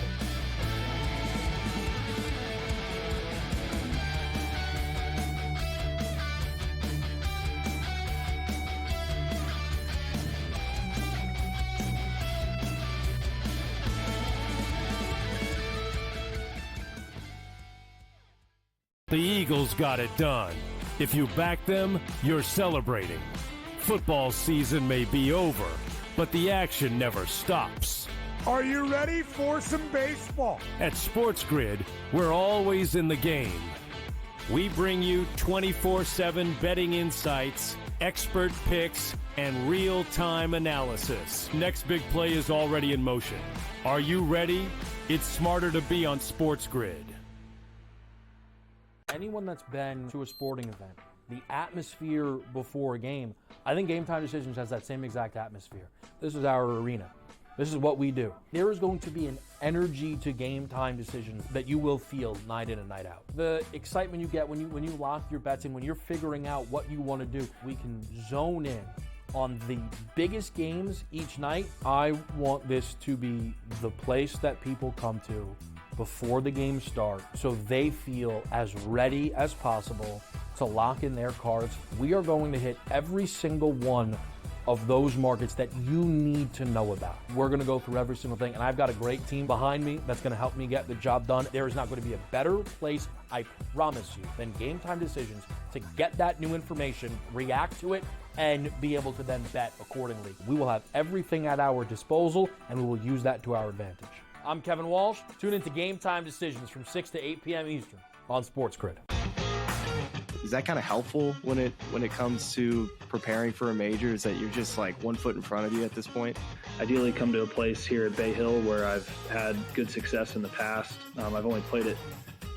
The Eagles got it done. If you back them, you're celebrating. Football season may be over, but the action never stops. Are you ready for some baseball? At SportsGrid, we're always in the game. We bring you 24/7 betting insights, expert picks, and real-time analysis. Next big play is already in motion. Are you ready? It's smarter to be on SportsGrid. Anyone that's been to a sporting event, the atmosphere before a game, I think Game Time Decisions has that same exact atmosphere. This is our arena. This is what we do. There is going to be an energy to Game Time Decisions that you will feel night in and night out. The excitement you get when you lock your bets in, when you're figuring out what you want to do, we can zone in on the biggest games each night. I want this to be the place that people come to before the games start so they feel as ready as possible to lock in their cards. We are going to hit every single one of those markets that you need to know about. We're going to go through every single thing, and I've got a great team behind me that's going to help me get the job done. There is not going to be a better place, I promise you, than Game Time Decisions to get that new information, react to it, and be able to then bet accordingly. We will have everything at our disposal, and we will use that to our advantage. I'm Kevin Walsh. Tune into Game Time Decisions from 6 to 8 p.m. Eastern on SportsGrid. Is that kind of helpful when it comes to preparing for a major? Is that you're just like 1 foot in front of you at this point? Ideally come to a place here at Bay Hill where I've had good success in the past. I've only played it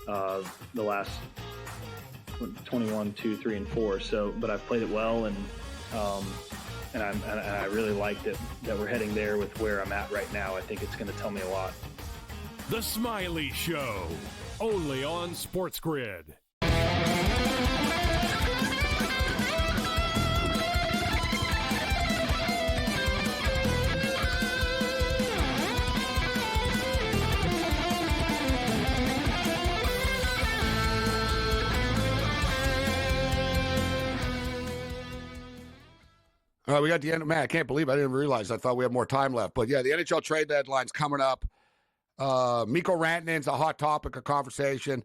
the last 21, 2, 3, and 4. So, but I've played it well, and I really like that we're heading there with where I'm at right now. I think it's going to tell me a lot. The Smiley Show, only on SportsGrid. All right, we got the end. Man, I can't believe I didn't realize. I thought we had more time left. But, yeah, the NHL trade deadline's coming up. Mikko Rantanen's a hot topic of conversation.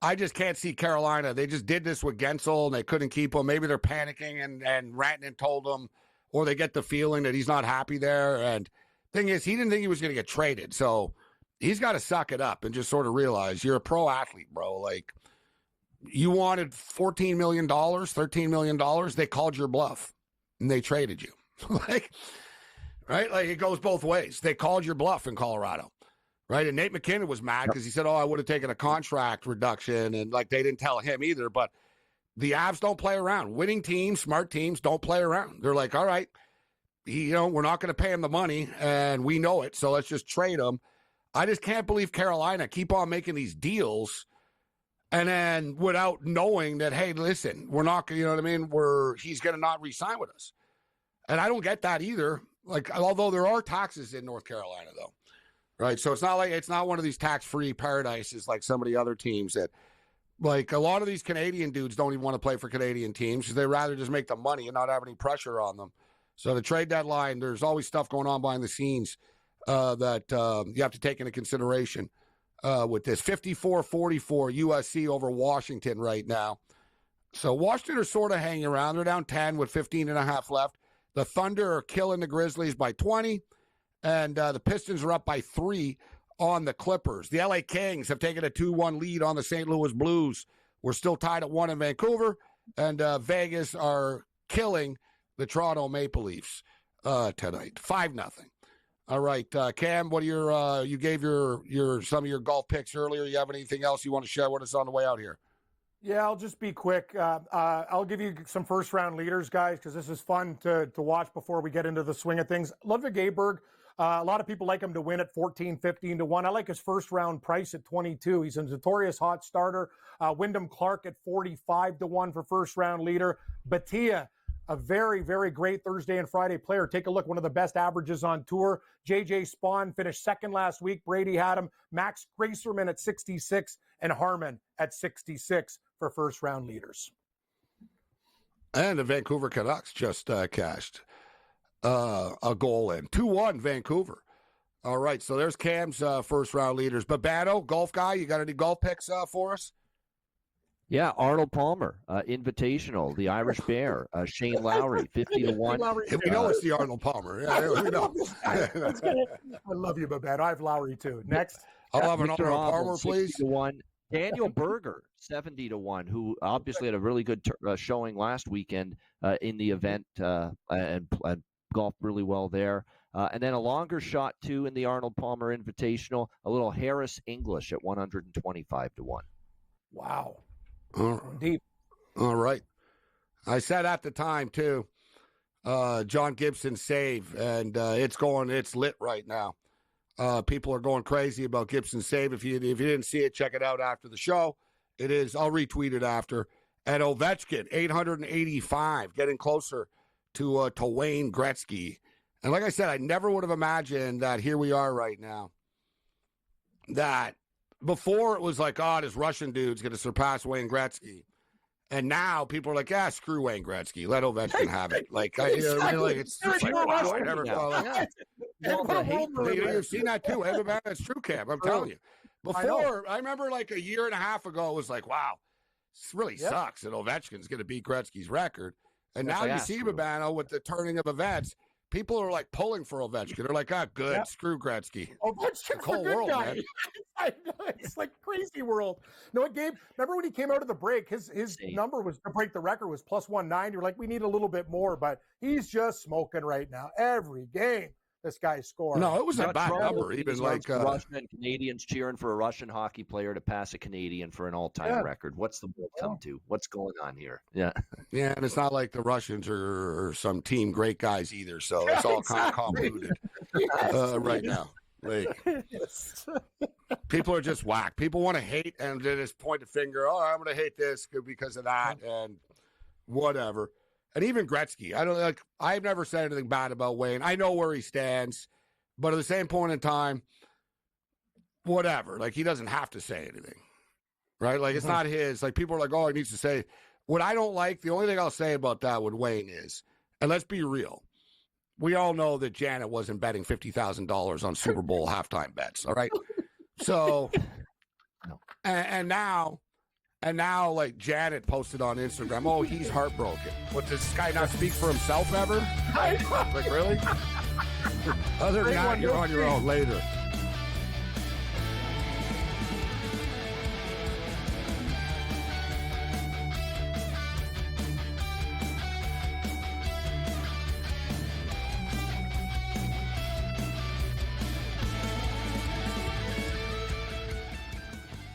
I just can't see Carolina. They just did this with Gensel, and they couldn't keep him. Maybe they're panicking, and Rantanen told them, or they get the feeling that he's not happy there. And thing is, he didn't think he was going to get traded. So he's got to suck it up and just sort of realize you're a pro athlete, bro. Like, you wanted $14 million, $13 million. They called your bluff. and they traded you. Like, right? Like, it goes both ways. They called your bluff in Colorado, right? And Nate McKinnon was mad because he said, I would have taken a contract reduction, and, like, they didn't tell him either. But the Avs don't play around. Winning teams, smart teams don't play around. They're like, all right, we're not going to pay him the money, and we know it, so let's just trade him. I just can't believe Carolina keep on making these deals, and then without knowing that, hey, listen, we're not going to, you know what I mean? He's going to not re-sign with us. And I don't get that either. Like, although there are taxes in North Carolina, though, right? So it's not one of these tax-free paradises like some of the other teams that, like, a lot of these Canadian dudes don't even want to play for Canadian teams because they'd rather just make the money and not have any pressure on them. So the trade deadline, there's always stuff going on behind the scenes that you have to take into consideration with this. 54-44 USC over Washington right now. So Washington are sort of hanging around. They're down 10 with 15 and a half left. The Thunder are killing the Grizzlies by 20, and the Pistons are up by 3 on the Clippers. The LA Kings have taken a 2-1 lead on the St. Louis Blues. We're still tied at 1 in Vancouver, and Vegas are killing the Toronto Maple Leafs tonight, 5-0. All right, Cam, what are you gave your some of your golf picks earlier. You have anything else you want to share with us on the way out here? Yeah, I'll just be quick. I'll give you some first-round leaders, guys, because this is fun to watch before we get into the swing of things. Ludwig Aberg, a lot of people like him to win at 14, 15 to 1. I like his first-round price at 22. He's a notorious hot starter. Wyndham Clark at 45 to 1 for first-round leader. Batia, a very, very great Thursday and Friday player. Take a look, one of the best averages on tour. J.J. Spawn finished second last week. Brady had him. Max Gracerman at 66 and Harmon at 66 for first-round leaders. And the Vancouver Canucks just cashed a goal in. 2-1 Vancouver. All right, so there's Cam's first-round leaders. Babano, golf guy, you got any golf picks for us? Yeah, Arnold Palmer, Invitational, the Irish Bear, Shane Lowry, 50 to 1. We know it's the Arnold Palmer. Yeah, we know. I love you, Babette. I have Lowry too. Next, I'll have an Victor Arnold Hovland, Palmer, 60 please. to 1. Daniel Berger, 70 to 1, who obviously had a really good showing last weekend in the event and golfed really well there. And then a longer shot too in the Arnold Palmer Invitational, a little Harris English at 125 to 1. Wow. Deep. All right. I said at the time, too, John Gibson save, and it's lit right now. People are going crazy about Gibson save. If you didn't see it, check it out after the show. It is, I'll retweet it after. And Ovechkin, 885, getting closer to Wayne Gretzky. And like I said, I never would have imagined that here we are right now. That before it was like, this Russian dude's going to surpass Wayne Gretzky. And now people are like, screw Wayne Gretzky. Let Ovechkin have it. Like, it's like, wow, I never thought that. You've seen that too. That's true, Cam. I'm telling you. Before, I remember like a year and a half ago, it was like, wow, this really sucks that Ovechkin's going to beat Gretzky's record. And now you see Babano with the turning of events. People are like pulling for Ovechkin. They're like, good, screw Gretzky. Ovechkin's a good guy. I know, it's like crazy world. You know what, Gabe? Remember when he came out of the break, his number was to break the record was plus 190. You're like, we need a little bit more, but he's just smoking right now. Every game, this guy's scoring. No, it was a bad number. Even like Russian and Canadians cheering for a Russian hockey player to pass a Canadian for an all-time record. What's the world come to? What's going on here? Yeah, yeah, and it's not like the Russians are some team great guys either. So it's all kind of convoluted right now. Like, people are just whack. People want to hate and they just point the finger. Oh, I'm going to hate this because of that and whatever. And even Gretzky, I've never said anything bad about Wayne. I know where he stands, but at the same point in time, whatever. Like, he doesn't have to say anything, right? Like, it's not his. Like, people are like, he needs to say. What I don't like, the only thing I'll say about that with Wayne is, and let's be real, we all know that Janet wasn't betting $50,000 on Super Bowl halftime bets, all right? So, and now, like, Janet posted on Instagram, he's heartbroken. What, does this guy not speak for himself ever? Like, really? Other than that, you're on your own later.